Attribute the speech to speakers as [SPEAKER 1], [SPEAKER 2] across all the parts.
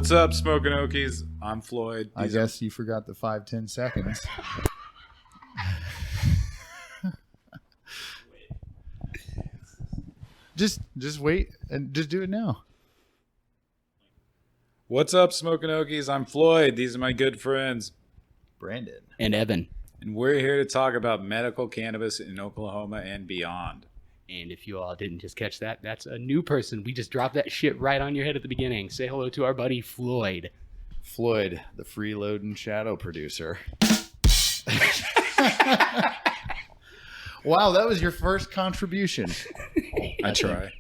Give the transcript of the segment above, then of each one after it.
[SPEAKER 1] What's up, Smoking Okies? I'm Floyd.
[SPEAKER 2] I guess you forgot the 5-10 seconds. Just wait and just do it now.
[SPEAKER 1] What's up, Smoking Okies? I'm Floyd. These are my good friends,
[SPEAKER 2] Brandon
[SPEAKER 3] and Evan.
[SPEAKER 1] And we're here to talk about medical cannabis in Oklahoma and beyond.
[SPEAKER 3] And if you all didn't just catch that, that's a new person. We just dropped that shit right on your head at the beginning. Say hello to our buddy Floyd.
[SPEAKER 2] Floyd, the freeloading shadow producer. Wow, that was your first contribution.
[SPEAKER 1] I try.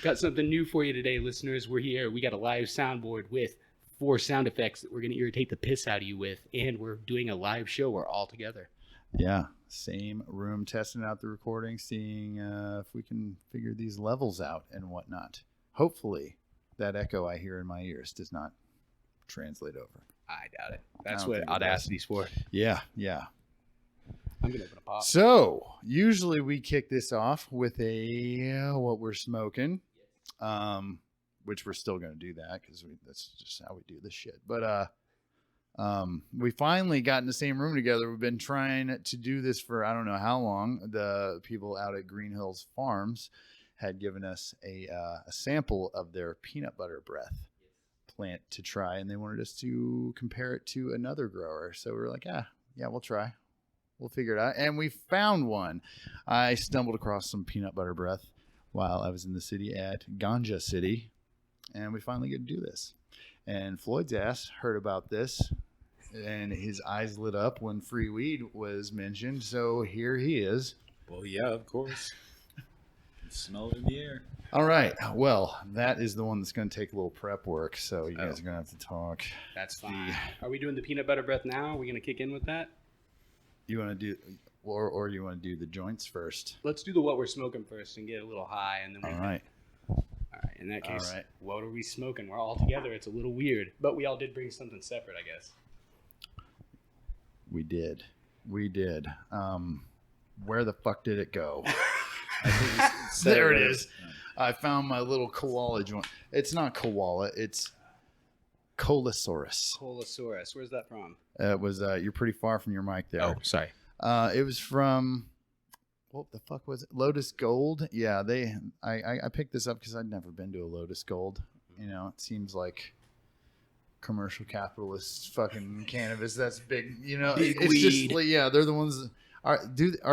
[SPEAKER 3] Got something new for you today, listeners. We're here. We got a live soundboard with 4 sound effects that we're going to irritate the piss out of you with. And we're doing a live show. We're all together.
[SPEAKER 2] Yeah, same room, testing out the recording, seeing if we can figure these levels out and whatnot. Hopefully, that echo I hear in my ears does not translate over.
[SPEAKER 3] I doubt it. That's what Audacity's for.
[SPEAKER 2] Yeah.
[SPEAKER 3] I'm going to open a pop.
[SPEAKER 2] So, usually we kick this off with a what we're smoking, which we're still going to do that because that's just how we do this shit. But we finally got in the same room together. We've been trying to do this for I don't know how long. The people out at Green Hills Farms had given us a sample of their peanut butter breath plant to try, and they wanted us to compare it to another grower. So we were like, yeah, we'll try. We'll figure it out. And we found one. I stumbled across some peanut butter breath while I was in the city at Ganja City, and we finally get to do this. And Floyd's ass heard about this, and his eyes lit up when free weed was mentioned. So here he is.
[SPEAKER 1] Well, yeah, of course. Smell it in the air.
[SPEAKER 2] All right. Well, that is the one that's going to take a little prep work. So you guys are going to have to talk.
[SPEAKER 3] That's fine. Are we doing the peanut butter breath now? Are we going to kick in with that?
[SPEAKER 2] You want to do, or you want to do the joints first?
[SPEAKER 3] Let's do the what we're smoking first and get a little high, and then
[SPEAKER 2] All right.
[SPEAKER 3] All right. In that case, What are we smoking? We're all together. It's a little weird, but we all did bring something separate, I guess.
[SPEAKER 2] We did. Where the fuck did it go? There it is. I found my little koala joint. It's not koala. It's Colosaurus.
[SPEAKER 3] Colosaurus. Where's that from?
[SPEAKER 2] It was. You're pretty far from your mic there.
[SPEAKER 3] Oh, sorry.
[SPEAKER 2] It was from. What the fuck was it? Lotus Gold. Yeah, I picked this up because I'd never been to a Lotus Gold. You know, it seems like commercial capitalist fucking cannabis. That's big. You know, it's
[SPEAKER 3] weed.
[SPEAKER 2] just yeah. They're the ones. Are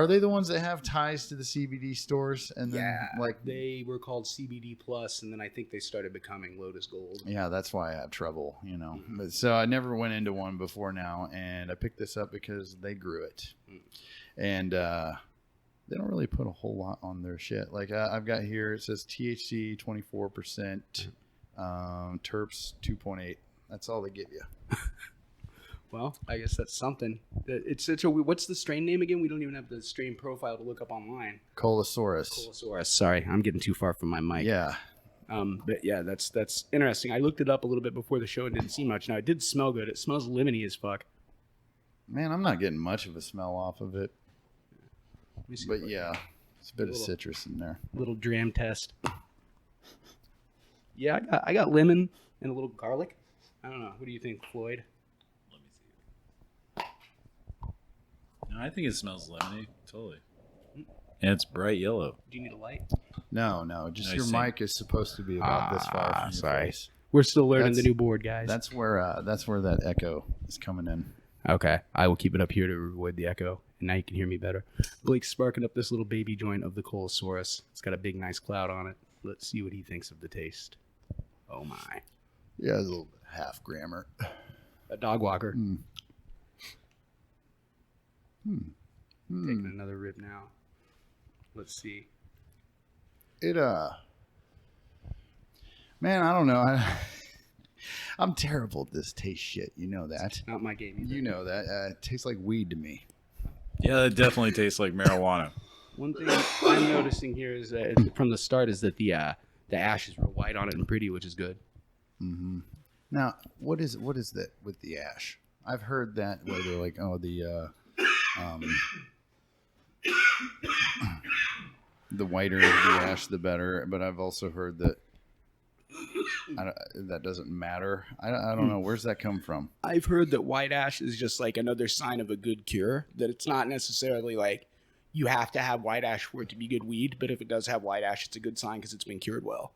[SPEAKER 2] they the ones that have ties to the CBD stores? And then like
[SPEAKER 3] they were called CBD Plus, and then I think they started becoming Lotus Gold.
[SPEAKER 2] Yeah, that's why I have trouble, you know. But so I never went into one before now, and I picked this up because they grew it, and they don't really put a whole lot on their shit. Like I've got here, it says THC 24%, terps 2.8. That's all they give you.
[SPEAKER 3] Well, I guess that's something. It's such a. What's the strain name again? We don't even have the strain profile to look up online.
[SPEAKER 2] Colosaurus.
[SPEAKER 3] Sorry, I'm getting too far from my mic.
[SPEAKER 2] Yeah.
[SPEAKER 3] But yeah, that's interesting. I looked it up a little bit before the show and didn't see much. Now it did smell good. It smells lemony as fuck.
[SPEAKER 2] Man, I'm not getting much of a smell off of it. But yeah, it's a bit of citrus in there.
[SPEAKER 3] Little dram test. Yeah, I got lemon and a little garlic. I don't know. What do you think, Floyd?
[SPEAKER 1] No, I think it smells lemony. Totally. And it's bright yellow.
[SPEAKER 3] Do you need a light?
[SPEAKER 2] No. Just your mic is supposed to be about this far from your face.
[SPEAKER 3] We're still learning the new board, guys.
[SPEAKER 2] That's where that echo is coming in.
[SPEAKER 3] Okay. I will keep it up here to avoid the echo. And now you can hear me better. Blake's sparking up this little baby joint of the Colosaurus. It's got a big, nice cloud on it. Let's see what he thinks of the taste. Oh, my.
[SPEAKER 2] Yeah, it's a little bit half grammer.
[SPEAKER 3] A dog walker.
[SPEAKER 2] Taking
[SPEAKER 3] Taking another rip now. Let's see.
[SPEAKER 2] Man, I don't know. I'm terrible at this taste shit. You know that.
[SPEAKER 3] It's not my game either.
[SPEAKER 2] You know that. It tastes like weed to me.
[SPEAKER 1] Yeah, it definitely tastes like marijuana.
[SPEAKER 3] One thing I'm noticing here is that from the start is that the ash is real white on it and pretty, which is good.
[SPEAKER 2] Mm-hmm. Now, what is that with the ash? I've heard that where they're like, the whiter the ash, the better. But I've also heard that that doesn't matter. I don't know. Where's that come from?
[SPEAKER 3] I've heard that white ash is just like another sign of a good cure. That it's not necessarily like you have to have white ash for it to be good weed, but if it does have white ash, it's a good sign because it's been cured well.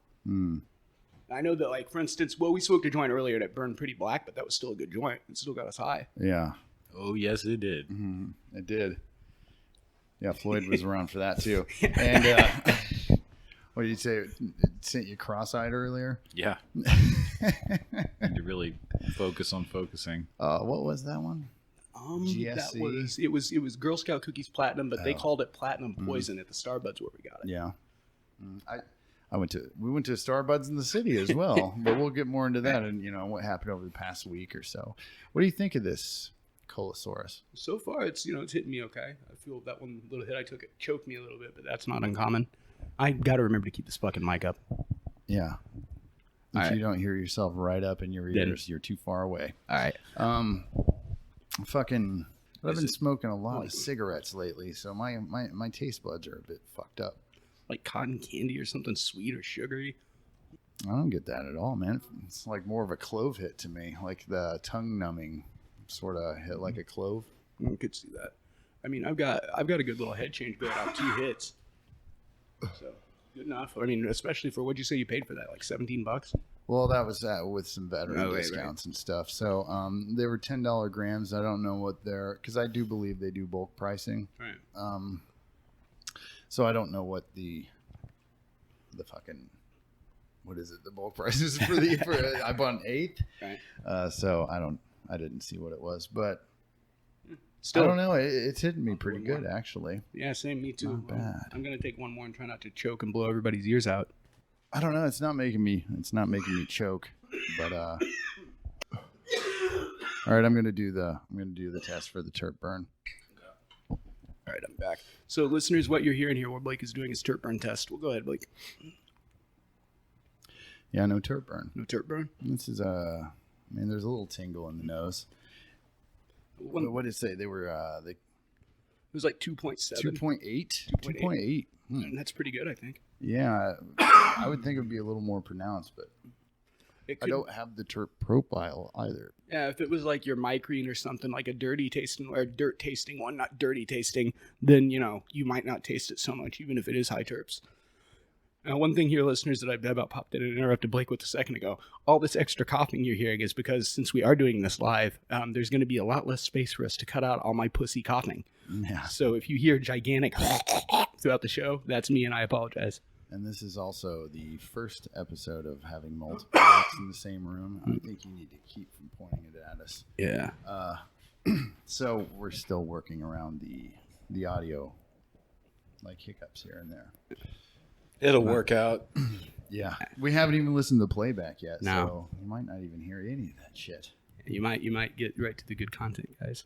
[SPEAKER 3] I know that, like, for instance, well, we smoked a joint earlier that burned pretty black, but that was still a good joint. It still got us high.
[SPEAKER 2] Yeah.
[SPEAKER 1] Oh, yes, it did.
[SPEAKER 2] It did. Yeah, Floyd was around for that too. And what did you say? It sent you cross-eyed earlier?
[SPEAKER 1] Yeah. Need to really focus on focusing.
[SPEAKER 2] What was that one?
[SPEAKER 3] GSC? That was it was Girl Scout Cookies Platinum, but they called it Platinum Poison at the Starbuds where we got it.
[SPEAKER 2] Yeah. We went to Starbuds in the city as well, but we'll get more into that and what happened over the past week or so. What do you think of this Colosaurus?
[SPEAKER 3] So far, it's hitting me okay. I feel that one little hit I took, it choked me a little bit, but that's not uncommon. I got to remember to keep this fucking mic up.
[SPEAKER 2] Yeah. If you don't hear yourself right up in your ears, you're too far away.
[SPEAKER 3] All right.
[SPEAKER 2] I've been smoking a lot of cigarettes lately, so my taste buds are a bit fucked up.
[SPEAKER 3] Like cotton candy or something sweet or sugary.
[SPEAKER 2] I don't get that at all, man. It's like more of a clove hit to me, like the tongue numbing sort of hit, like a clove.
[SPEAKER 3] I could see that. I mean, I've got a good little head change going out 2 hits, so good enough. I mean, especially for what'd you say you paid for that? Like $17?
[SPEAKER 2] Well, that was with some veteran discounts and stuff. So they were $10 grams. I don't know what because I do believe they do bulk pricing.
[SPEAKER 3] Right.
[SPEAKER 2] So I don't know what the fucking, what is it? The bulk prices for I bought an 8th.
[SPEAKER 3] Right.
[SPEAKER 2] So I didn't see what it was, but
[SPEAKER 3] still,
[SPEAKER 2] I don't know. It's hitting me pretty good, actually.
[SPEAKER 3] Yeah, same. Me too.
[SPEAKER 2] Not bad.
[SPEAKER 3] I'm gonna take one more and try not to choke and blow everybody's ears out.
[SPEAKER 2] I don't know. It's not making me choke, but all right. I'm gonna do the test for the terp burn.
[SPEAKER 3] All right, I'm back. So, listeners, what you're hearing here, what Blake is doing is terp burn test. We'll go ahead, Blake.
[SPEAKER 2] Yeah, no terp burn.
[SPEAKER 3] No terp burn.
[SPEAKER 2] This is there's a little tingle in the nose. What did it say? They were
[SPEAKER 3] it was like 2.7.
[SPEAKER 2] 2.8. 2.8.
[SPEAKER 3] That's pretty good, I think.
[SPEAKER 2] Yeah, I would think it would be a little more pronounced, but I don't have the terp profile either.
[SPEAKER 3] Yeah, if it was like your migraine or something, like a dirty tasting or a dirt tasting one, not dirty tasting, then you might not taste it so much, even if it is high terps. Now, one thing here, listeners, that I about popped in and interrupted Blake with a second ago, all this extra coughing you're hearing is because since we are doing this live, there's going to be a lot less space for us to cut out all my pussy coughing.
[SPEAKER 2] Yeah.
[SPEAKER 3] So if you hear gigantic throughout the show, that's me, and I apologize.
[SPEAKER 2] And this is also the first episode of having multiple mics in the same room. I think you need to keep from pointing it at us.
[SPEAKER 3] Yeah.
[SPEAKER 2] So we're still working around the audio, like hiccups here and there.
[SPEAKER 1] It'll work out.
[SPEAKER 2] Yeah. We haven't even listened to the playback yet,
[SPEAKER 3] No.
[SPEAKER 2] so you might not even hear any of that shit.
[SPEAKER 3] You might get right to the good content, guys.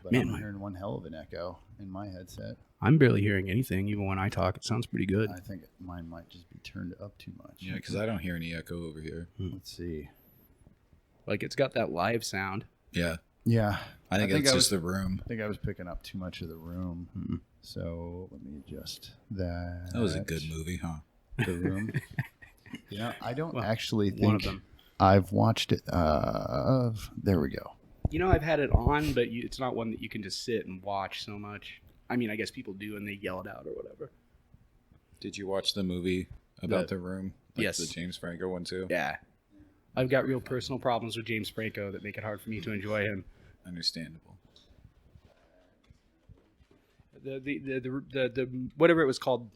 [SPEAKER 2] But I'm hearing one hell of an echo in my headset.
[SPEAKER 3] I'm barely hearing anything, even when I talk. It sounds pretty good.
[SPEAKER 2] I think mine might just be turned up too much.
[SPEAKER 1] Yeah, because I don't hear any echo over here.
[SPEAKER 2] Let's see.
[SPEAKER 3] Like, it's got that live sound.
[SPEAKER 1] Yeah.
[SPEAKER 2] Yeah.
[SPEAKER 1] I think it's just the room.
[SPEAKER 2] I think I was picking up too much of the room.
[SPEAKER 3] Mm-hmm.
[SPEAKER 2] So let me adjust that.
[SPEAKER 1] That was a good movie, huh?
[SPEAKER 2] The room. I don't actually think
[SPEAKER 3] one of them.
[SPEAKER 2] I've watched it. There we go.
[SPEAKER 3] I've had it on, but it's not one that you can just sit and watch so much. I mean, I guess people do and they yell it out or whatever.
[SPEAKER 1] Did you watch the movie about the room?
[SPEAKER 3] Yes.
[SPEAKER 1] The James Franco one, too?
[SPEAKER 3] Yeah. I've got real personal problems with James Franco that make it hard for me to enjoy him.
[SPEAKER 1] Understandable.
[SPEAKER 3] The whatever it was called,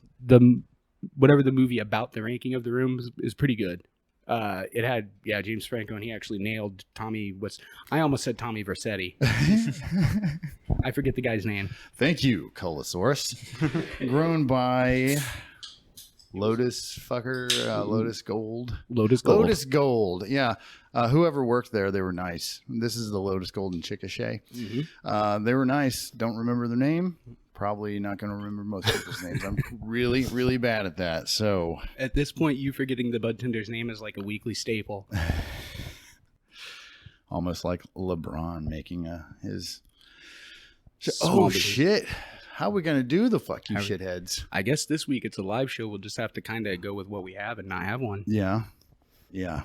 [SPEAKER 3] whatever the movie about the ranking of the room is pretty good. It had James Franco, and he actually nailed Tommy. I almost said Tommy Vercetti. I forget the guy's name.
[SPEAKER 2] Thank you, Colosaurus. Grown by Lotus Gold.
[SPEAKER 3] Lotus Gold.
[SPEAKER 2] Lotus Gold. Yeah. Whoever worked there, they were nice. This is the Lotus Gold in Chickasha.
[SPEAKER 3] Mm-hmm.
[SPEAKER 2] They were nice. Don't remember their name. Probably not going to remember most people's names. I'm really, really bad at that. So
[SPEAKER 3] at this point, you forgetting the bud tender's name is like a weekly staple.
[SPEAKER 2] Almost like LeBron making his.
[SPEAKER 3] Small business.
[SPEAKER 2] Shit! How are we going to do the fuck you shitheads?
[SPEAKER 3] I guess this week it's a live show. We'll just have to kind of go with what we have and not have one.
[SPEAKER 2] Yeah. Yeah.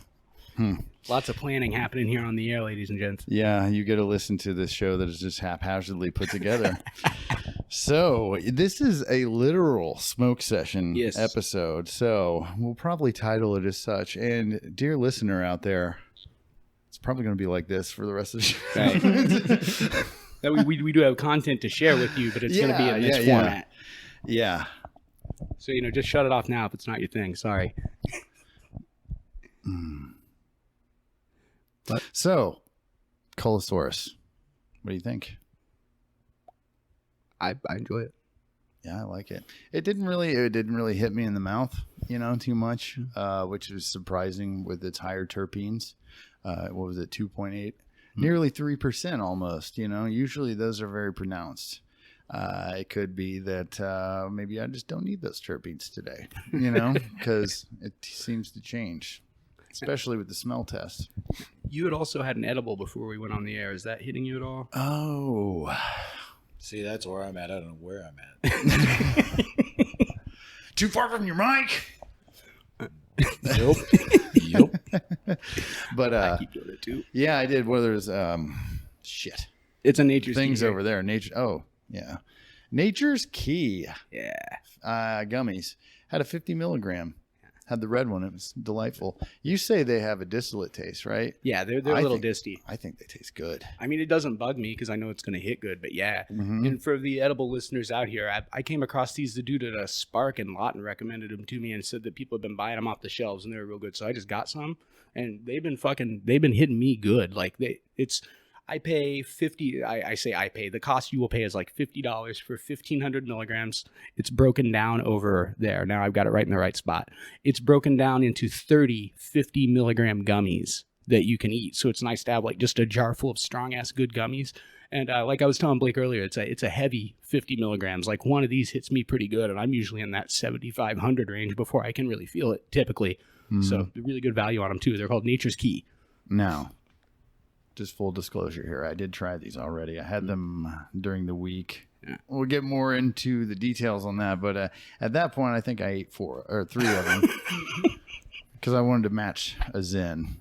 [SPEAKER 3] Lots of planning happening here on the air, ladies and gents.
[SPEAKER 2] Yeah, you get to listen to this show that is just haphazardly put together. So this is a literal smoke session episode. So we'll probably title it as such. And dear listener out there, it's probably going to be like this for the rest of the show.
[SPEAKER 3] Right. we do have content to share with you, but it's going to be in this format.
[SPEAKER 2] Yeah.
[SPEAKER 3] So, just shut it off now if it's not your thing. Sorry.
[SPEAKER 2] So, Colosaurus, what do you think?
[SPEAKER 3] I enjoy it.
[SPEAKER 2] Yeah, I like it. It didn't really hit me in the mouth, too much, which was surprising with its higher terpenes. What was it, 2.8? Nearly 3% almost, Usually those are very pronounced. It could be that maybe I just don't need those terpenes today, because it seems to change, especially with the smell test.
[SPEAKER 3] You had also had an edible before we went on the air. Is that hitting you at all?
[SPEAKER 2] Oh.
[SPEAKER 1] See, that's where I'm at. I don't know where I'm at.
[SPEAKER 2] Too far from your mic?
[SPEAKER 1] Yep.
[SPEAKER 2] But
[SPEAKER 3] I keep doing it too.
[SPEAKER 2] Yeah, I did. Well, there's shit.
[SPEAKER 3] It's a Nature's
[SPEAKER 2] things
[SPEAKER 3] Key
[SPEAKER 2] over there. Nature's Key.
[SPEAKER 3] Yeah.
[SPEAKER 2] Gummies had a 50 milligram. Had the red one. It was delightful. You say they have a distillate taste, right?
[SPEAKER 3] Yeah, they're a little disty.
[SPEAKER 2] I think they taste good.
[SPEAKER 3] I mean, it doesn't bug me because I know it's going to hit good. But yeah, and for the edible listeners out here, I came across these. The dude at a Spark in Lawton recommended them to me and said that people have been buying them off the shelves and they're real good. So I just got some, and they've been hitting me good. Like I pay $50. I say I pay. The cost you will pay is like $50 for 1,500 milligrams. It's broken down over there. Now I've got it right in the right spot. It's broken down into 30 50 milligram gummies that you can eat. So it's nice to have like just a jar full of strong ass good gummies. And like I was telling Blake earlier, it's a heavy 50 milligrams. Like one of these hits me pretty good, and I'm usually in that 7,500 range before I can really feel it typically. So really good value on them too. They're called Nature's Key.
[SPEAKER 2] Now, just full disclosure here, I did try these already. I had them during the week. Yeah. We'll get more into the details on that, but at that point, I think I ate 3 of them because I wanted to match a Zen,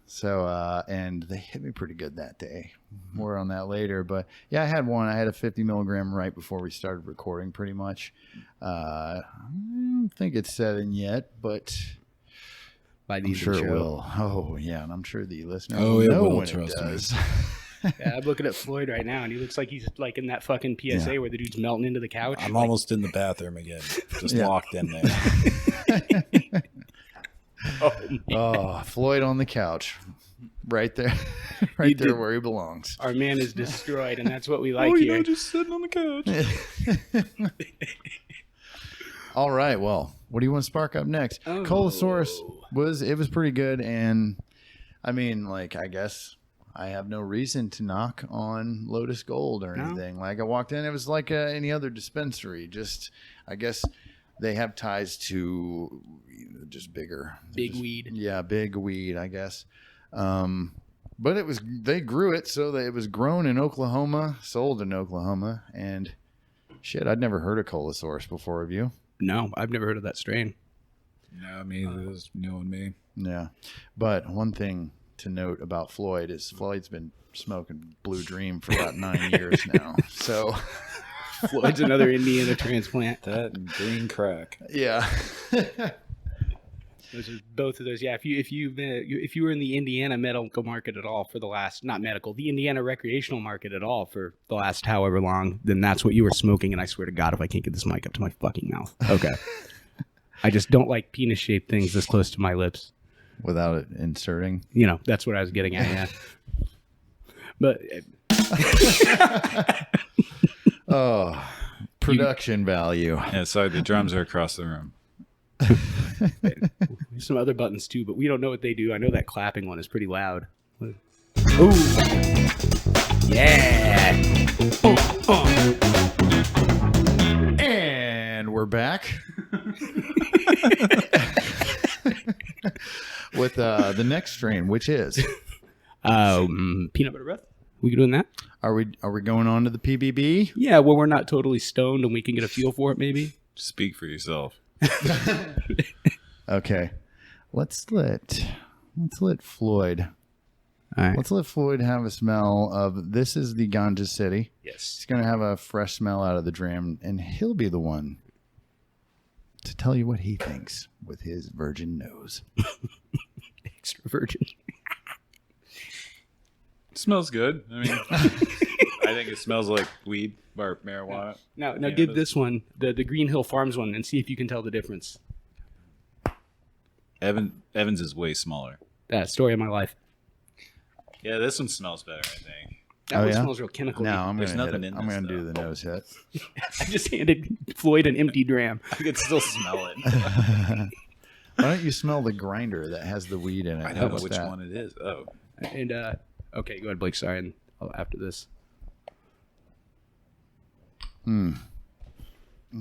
[SPEAKER 2] So, and they hit me pretty good that day. More on that later, but yeah, I had one. I had a 50 milligram right before we started recording, pretty much. I don't think it's set in yet, but. I'm sure it will. Oh, yeah, and I'm sure the listener will know when it does.
[SPEAKER 3] Yeah, I'm looking at Floyd right now, and he looks like he's like in that fucking PSA where the dude's melting into the couch.
[SPEAKER 1] I'm almost in the bathroom again, just locked in there.
[SPEAKER 2] Oh, Floyd on the couch, right there, there where he belongs.
[SPEAKER 3] Our man is destroyed, and that's what we like here.
[SPEAKER 1] Just sitting on the couch.
[SPEAKER 2] All right, well, what do you want to spark up next?
[SPEAKER 3] Oh.
[SPEAKER 2] Colosaurus was pretty good, and I mean, like, I guess I have no reason to knock on Lotus Gold or anything. Like, I walked in, it was like any other dispensary. Just, I guess they have ties to just big
[SPEAKER 3] weed.
[SPEAKER 2] Yeah, big weed, I guess. But they grew it, so that it was grown in Oklahoma, sold in Oklahoma, and shit, I'd never heard of Colosaurus before. Have you?
[SPEAKER 3] No, I've never heard of that strain.
[SPEAKER 1] No, me either. It was new on me.
[SPEAKER 2] Yeah. But one thing to note about Floyd is Floyd's been smoking Blue Dream for about 9 years now. So
[SPEAKER 3] Floyd's another Indiana transplant.
[SPEAKER 1] That and green crack.
[SPEAKER 2] Yeah.
[SPEAKER 3] Both of those. Yeah. If you were in the Indiana medical market at all for the last, not medical, the Indiana recreational market at all for the last however long, then that's what you were smoking. And I swear to God, if I can't get this mic up to my fucking mouth. Okay. I just don't like penis-shaped things this close to my lips.
[SPEAKER 2] Without it inserting.
[SPEAKER 3] That's what I was getting at, yeah. But...
[SPEAKER 2] oh, production value.
[SPEAKER 1] Yeah, sorry, the drums are across the room.
[SPEAKER 3] There's some other buttons, too, but we don't know what they do. I know that clapping one is pretty loud. Ooh! Yeah!
[SPEAKER 2] And we're back. With the next strain, which is
[SPEAKER 3] peanut butter breath. We doing that?
[SPEAKER 2] Are we going on to the PBB?
[SPEAKER 3] Yeah, well, we're not totally stoned and we can get a feel for it, maybe.
[SPEAKER 1] Speak for yourself.
[SPEAKER 2] Okay. let's let Floyd.
[SPEAKER 3] All right.
[SPEAKER 2] Let's let Floyd have a smell of. This is the Ganja City.
[SPEAKER 3] Yes.
[SPEAKER 2] He's gonna have a fresh smell out of the dram, and he'll be the one to tell you what he thinks with his virgin nose.
[SPEAKER 3] Extra virgin.
[SPEAKER 1] It smells good. I mean, I think it smells like weed or marijuana.
[SPEAKER 3] Now
[SPEAKER 1] Yeah,
[SPEAKER 3] give
[SPEAKER 1] but-
[SPEAKER 3] this one, the Green Hill Farms one, and see if you can tell the difference.
[SPEAKER 1] Evans is way smaller.
[SPEAKER 3] Story of my life.
[SPEAKER 1] Yeah, this one smells better, I think.
[SPEAKER 3] That
[SPEAKER 2] Oh,
[SPEAKER 3] one
[SPEAKER 2] yeah?
[SPEAKER 3] smells real chemical.
[SPEAKER 2] Now I'm
[SPEAKER 1] There's
[SPEAKER 2] gonna hit
[SPEAKER 1] nothing
[SPEAKER 2] it.
[SPEAKER 1] in
[SPEAKER 2] I'm
[SPEAKER 1] this,
[SPEAKER 2] gonna do
[SPEAKER 1] though.
[SPEAKER 2] the nose hit.
[SPEAKER 3] I just handed Floyd an empty dram.
[SPEAKER 1] I can still smell it.
[SPEAKER 2] Why don't you smell the grinder that has the weed in it?
[SPEAKER 1] I
[SPEAKER 2] How
[SPEAKER 1] don't know
[SPEAKER 2] about
[SPEAKER 1] which
[SPEAKER 2] that?
[SPEAKER 1] one it is. Oh,
[SPEAKER 3] And okay, go ahead, Blake. Sorry, and after this.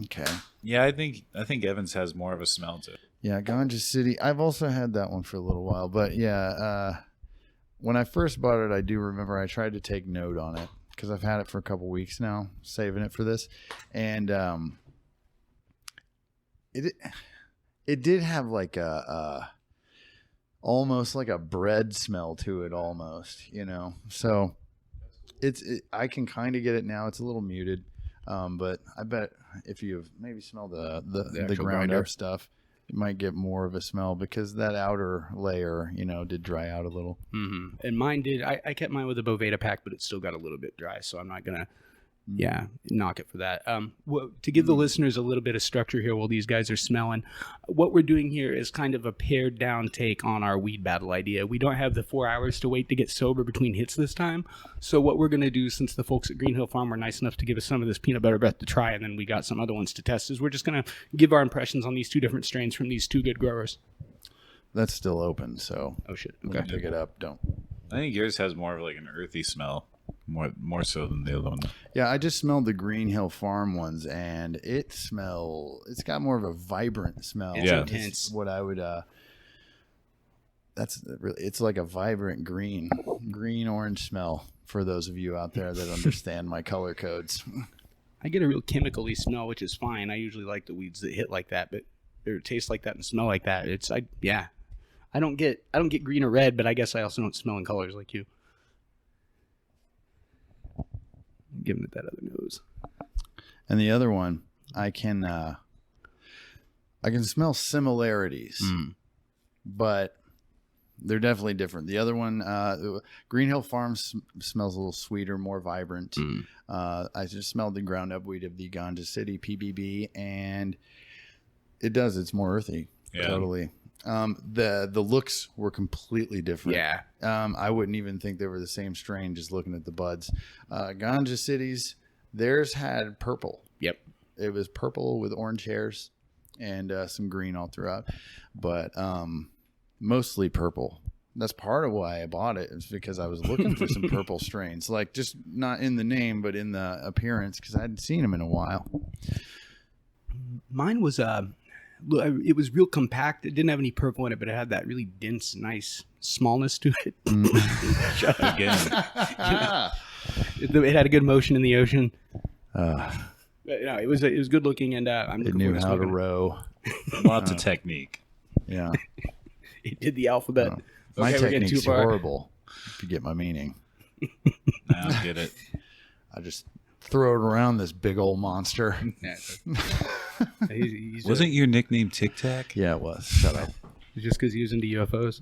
[SPEAKER 2] Okay.
[SPEAKER 1] yeah. I think Evans has more of a smell to it.
[SPEAKER 2] Yeah, Ganja City. I've also had that one for a little while, but yeah, when I first bought it, I do remember I tried to take note on it because I've had it for a couple weeks now, saving it for this, and it did have like a almost like a bread smell to it, almost, you know. So I can kind of get it now. It's a little muted, but I bet if you maybe smell the
[SPEAKER 3] actual
[SPEAKER 2] ground
[SPEAKER 3] grinder.
[SPEAKER 2] up stuff, you might get more of a smell because that outer layer, you know, did dry out a little.
[SPEAKER 3] Mm-hmm. And mine did. I kept mine with a Boveda pack, but it still got a little bit dry, so I'm not gonna, knock it for that. To give the listeners a little bit of structure here while these guys are smelling, what we're doing here is kind of a pared down take on our weed battle idea. We don't have the 4 hours to wait to get sober between hits this time, so what we're gonna do, since the folks at Green Hill Farm were nice enough to give us some of this peanut butter breath to try, and then we got some other ones to test, is we're just gonna give our impressions on these two different strains from these two good growers.
[SPEAKER 2] That's still open, so
[SPEAKER 3] Oh shit.
[SPEAKER 2] okay,
[SPEAKER 3] Okay.
[SPEAKER 2] pick it up. Don't.
[SPEAKER 1] I think yours has more of like an earthy smell, more so than the other one.
[SPEAKER 2] Yeah, I just smelled the Green Hill Farm ones, and it's got more of a vibrant smell.
[SPEAKER 3] It's
[SPEAKER 1] Yeah.
[SPEAKER 3] intense.
[SPEAKER 2] What I would that's really, it's like a vibrant green orange smell for those of you out there that understand my color codes.
[SPEAKER 3] I get a real chemically smell, which is fine. I usually like the weeds that hit like that, but or taste like that and smell like that. I don't get green or red, but I guess I also don't smell in colors like you. I'm giving it that other nose.
[SPEAKER 2] And the other one, I can smell similarities, but they're definitely different. The other one, Green Hill Farms smells a little sweeter, more vibrant. I just smelled the ground up weed of the Ganja City PBB, and it's more earthy.
[SPEAKER 1] Yeah.
[SPEAKER 2] Totally. The looks were completely different.
[SPEAKER 3] Yeah.
[SPEAKER 2] I wouldn't even think they were the same strain just looking at the buds. Ganja City's, theirs had purple.
[SPEAKER 3] Yep.
[SPEAKER 2] It was purple with orange hairs and some green all throughout, but mostly purple. That's part of why I bought it, is because I was looking for some purple strains, like just not in the name, but in the appearance, because I hadn't seen them in a while.
[SPEAKER 3] Mine was it was real compact. It didn't have any purple in it, but it had that really dense, nice smallness to it.
[SPEAKER 1] Again,
[SPEAKER 3] It had a good motion in the ocean.
[SPEAKER 2] Uh,
[SPEAKER 3] But, no, it was good looking, and I'm
[SPEAKER 2] it
[SPEAKER 3] looking
[SPEAKER 2] knew
[SPEAKER 3] forward to
[SPEAKER 2] how to
[SPEAKER 3] smoking it.
[SPEAKER 2] row.
[SPEAKER 1] lots of technique.
[SPEAKER 2] Yeah.
[SPEAKER 3] It did the alphabet.
[SPEAKER 2] My
[SPEAKER 3] Okay, we're getting
[SPEAKER 2] technique's
[SPEAKER 3] too far.
[SPEAKER 2] horrible, if you get my meaning.
[SPEAKER 1] I don't get it.
[SPEAKER 2] I just throw it around this big old monster.
[SPEAKER 3] Yeah, he's
[SPEAKER 1] Wasn't your nickname Tic Tac?
[SPEAKER 2] Yeah, it was. Shut up.
[SPEAKER 3] just because he was into UFOs.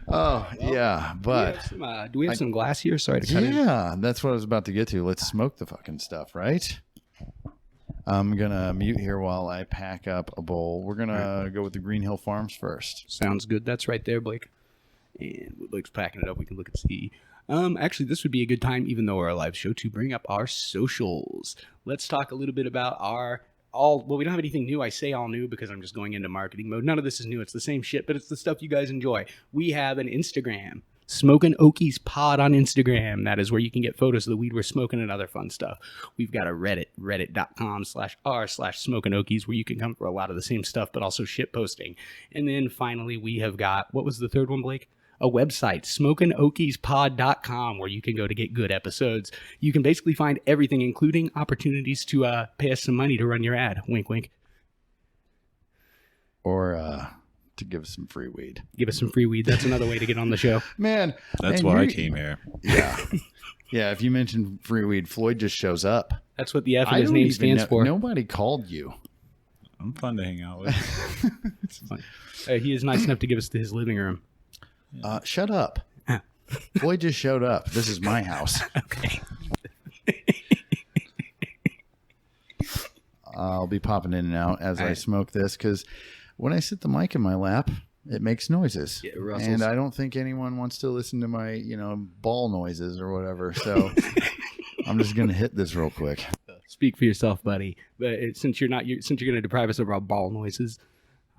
[SPEAKER 2] Oh, yeah, but
[SPEAKER 3] Do we have some glass here? Sorry to cut in.
[SPEAKER 2] yeah, that's what I was about to get to. Let's smoke the fucking stuff, right? I'm going to mute here while I pack up a bowl. We're going to go with the Green Hill Farms first.
[SPEAKER 3] Sounds good. That's right there, Blake. And with Blake's packing it up, we can look and see. Actually, this would be a good time, even though we're a live show, to bring up our socials. Let's talk a little bit about we don't have anything new. I say all new because I'm just going into marketing mode. None of this is new. It's the same shit, but it's the stuff you guys enjoy. We have an Instagram, Smokin' Okies Pod on Instagram. That is where you can get photos of the weed we're smoking and other fun stuff. We've got a Reddit, reddit.com/r/Smokin' Okies, where you can come for a lot of the same stuff, but also shit posting. And then finally, we have got, what was the third one, Blake? A website, smokinokiespod.com, where you can go to get good episodes. You can basically find everything, including opportunities to pay us some money to run your ad. Wink, wink.
[SPEAKER 2] or to give us some free weed.
[SPEAKER 3] Give us some free weed. That's another way to get on the show.
[SPEAKER 2] Man,
[SPEAKER 1] That's
[SPEAKER 2] man,
[SPEAKER 1] why I came here.
[SPEAKER 2] Yeah. Yeah, if you mention free weed, Floyd just shows up.
[SPEAKER 3] That's what the F
[SPEAKER 2] I
[SPEAKER 3] in his
[SPEAKER 2] don't
[SPEAKER 3] name
[SPEAKER 2] even
[SPEAKER 3] stands
[SPEAKER 2] know-
[SPEAKER 3] for.
[SPEAKER 2] Nobody called you.
[SPEAKER 1] I'm fun to hang out with.
[SPEAKER 3] It's fine. He is nice enough to give us his living room.
[SPEAKER 2] Shut up. Floyd just showed up. This is my house.
[SPEAKER 3] Okay.
[SPEAKER 2] I'll be popping in and out as I
[SPEAKER 3] Alright.
[SPEAKER 2] smoke this because when I sit the mic in my lap, it makes noises.
[SPEAKER 3] Yeah, it rustles.
[SPEAKER 2] And I don't think anyone wants to listen to my, ball noises or whatever. So I'm just going to hit this real quick.
[SPEAKER 3] Speak for yourself, buddy. But since you're going to deprive us of our ball noises,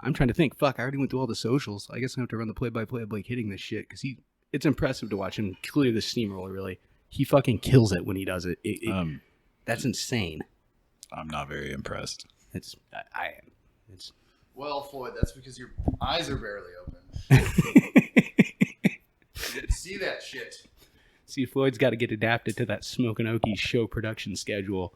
[SPEAKER 3] I'm trying to think. Fuck, I already went through all the socials. I guess I have to run the play-by-play of Blake hitting this shit because it's impressive to watch him clear the steamroller. Really, he fucking kills it when he does it. That's insane.
[SPEAKER 1] I'm not very impressed.
[SPEAKER 3] I am. It's
[SPEAKER 2] Well, Floyd, that's because your eyes are barely open. You didn't see that shit.
[SPEAKER 3] See, Floyd's got to get adapted to that Smoke and Okie show production schedule.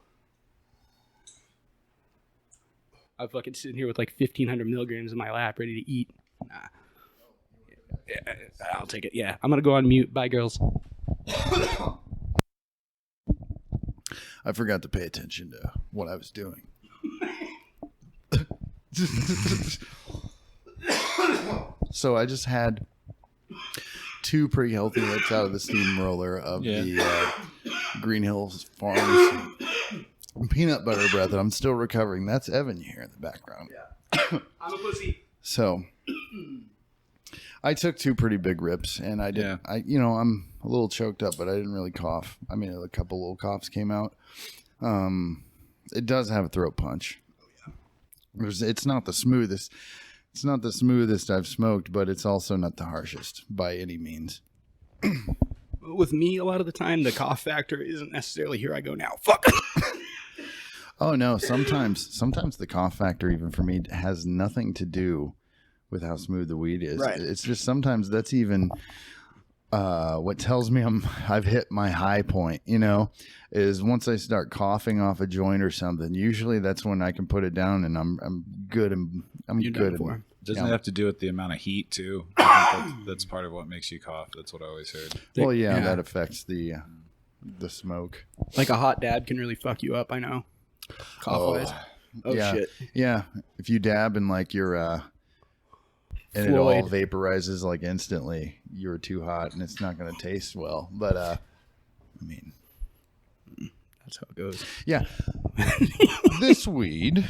[SPEAKER 3] I'm fucking sitting here with like 1,500 milligrams in my lap, ready to eat. Nah. Yeah, I'll take it. Yeah, I'm gonna go on mute. Bye, girls.
[SPEAKER 2] I forgot to pay attention to what I was doing. So I just had 2 pretty healthy hits out of the steamroller of the Green Hills Farms peanut butter bread that I'm still recovering. That's Evan you hear in the background.
[SPEAKER 3] Yeah. I'm a pussy.
[SPEAKER 2] So I took 2 pretty big rips, and I did.
[SPEAKER 1] Yeah.
[SPEAKER 2] I'm a little choked up, but I didn't really cough. I mean, a couple little coughs came out. It does have a throat punch. It's not the smoothest. It's not the smoothest I've smoked, but it's also not the harshest by any means.
[SPEAKER 3] With me, a lot of the time, the cough factor isn't necessarily here I go now. Fuck.
[SPEAKER 2] Oh no, sometimes the cough factor, even for me, has nothing to do with how smooth the weed is.
[SPEAKER 3] Right.
[SPEAKER 2] It's just sometimes that's even what tells me I've hit my high point, is once I start coughing off a joint or something. Usually that's when I can put it down and I'm good and
[SPEAKER 3] You're
[SPEAKER 2] good.
[SPEAKER 3] done for.
[SPEAKER 1] Doesn't it have to do with the amount of heat too? I think that's part of what makes you cough. That's what I always heard.
[SPEAKER 2] Well, yeah,
[SPEAKER 3] Yeah.
[SPEAKER 2] that affects the smoke.
[SPEAKER 3] Like a hot dab can really fuck you up, I know. Cough-wise. Oh,
[SPEAKER 2] yeah.
[SPEAKER 3] shit.
[SPEAKER 2] Yeah, if you dab and like you're and it all
[SPEAKER 3] Floyd.
[SPEAKER 2] vaporizes like instantly, you're too hot and it's not going to taste well. But I mean,
[SPEAKER 3] That's how it goes.
[SPEAKER 2] yeah, this weed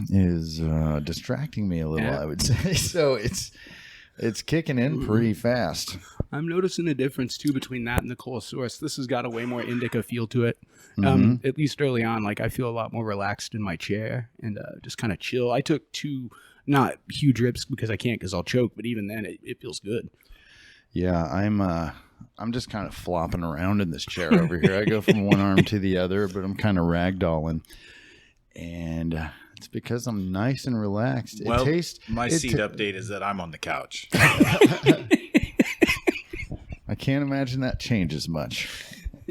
[SPEAKER 2] is distracting me a little,
[SPEAKER 3] Yeah.
[SPEAKER 2] I would say. So it's kicking in pretty fast.
[SPEAKER 3] I'm noticing a difference too between that and the cold source. This has got a way more indica feel to it.
[SPEAKER 2] Mm-hmm.
[SPEAKER 3] At least early on, like I feel a lot more relaxed in my chair and just kind of chill. I took 2 not huge rips because I can't because I'll choke, but even then it feels good.
[SPEAKER 2] Yeah, I'm just kind of flopping around in this chair over here. I go from one arm to the other, but I'm kind of ragdolling, and it's because I'm nice and relaxed.
[SPEAKER 1] Well,
[SPEAKER 2] it tastes.
[SPEAKER 1] my
[SPEAKER 2] it
[SPEAKER 1] seat update is that I'm on the couch.
[SPEAKER 2] I can't imagine that changes much.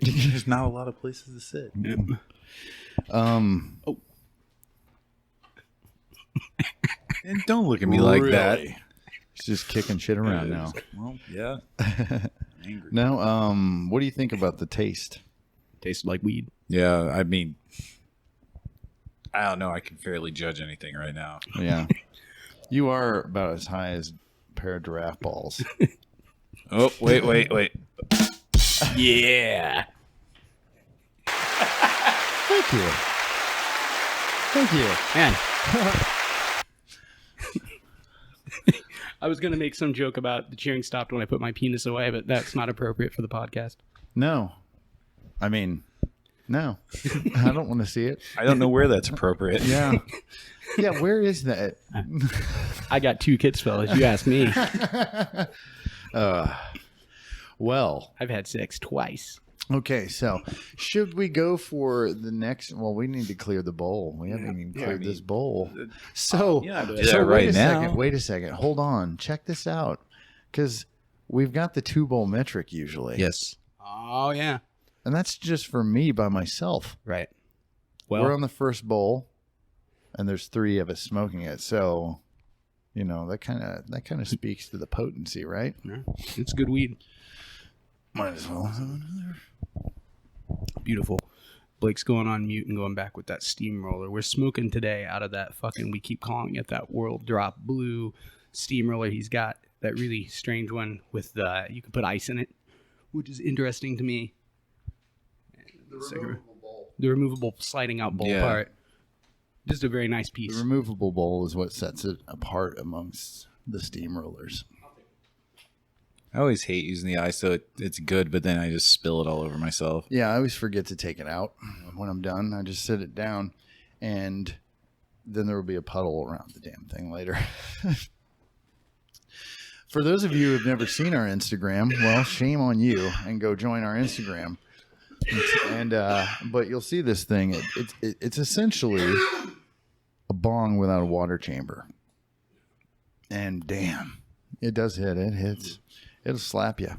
[SPEAKER 1] There's not a lot of places to sit. And don't look at me like that.
[SPEAKER 2] He's just kicking shit around now.
[SPEAKER 1] Well, yeah. Angry.
[SPEAKER 2] Now, what do you think about the taste?
[SPEAKER 3] Tasted like weed.
[SPEAKER 1] Yeah, I mean, I don't know. I can fairly judge anything right now.
[SPEAKER 2] Yeah, you are about as high as a pair of giraffe balls.
[SPEAKER 1] Oh, wait.
[SPEAKER 3] Yeah.
[SPEAKER 2] Thank you. Thank you.
[SPEAKER 3] Man. I was going to make some joke about the cheering stopped when I put my penis away, but that's not appropriate for the podcast.
[SPEAKER 2] No. I mean, no. I don't want to see it.
[SPEAKER 1] I don't know where that's appropriate.
[SPEAKER 2] Yeah. Yeah, where is that?
[SPEAKER 3] I got 2 kids, fellas. You ask me.
[SPEAKER 2] Well,
[SPEAKER 3] I've had sex twice.
[SPEAKER 2] okay, so should we go for the next? Well, we need to clear the bowl. We haven't even cleared this bowl. So,
[SPEAKER 1] yeah, do
[SPEAKER 2] so
[SPEAKER 1] that right now.
[SPEAKER 2] Wait a second. Hold on. Check this out. Because we've got the 2-bowl metric usually.
[SPEAKER 3] Yes. Oh, yeah.
[SPEAKER 2] And that's just for me by myself.
[SPEAKER 3] Right.
[SPEAKER 2] We're on the first bowl, and there's 3 of us smoking it. So You know, that kind of speaks to the potency, right?
[SPEAKER 3] Yeah, it's good weed.
[SPEAKER 2] Might as well have another.
[SPEAKER 3] Beautiful. Blake's going on mute and going back with that steamroller. We're smoking today out of that fucking, we keep calling it that World Drop Blue steamroller. He's got that really strange one with you can put ice in it, which is interesting to me. The removable sliding out bowl part. Just a very nice piece.
[SPEAKER 2] The removable bowl is what sets it apart amongst the steamrollers.
[SPEAKER 1] I always hate using the ice, so it's good, but then I just spill it all over myself.
[SPEAKER 2] Yeah, I always forget to take it out when I'm done. I just sit it down, and then there will be a puddle around the damn thing later. For those of you who have never seen our Instagram, well, shame on you, and go join our Instagram. But you'll see this thing. It's essentially a bong without a water chamber. And damn, it does hit. It hits. It'll slap you.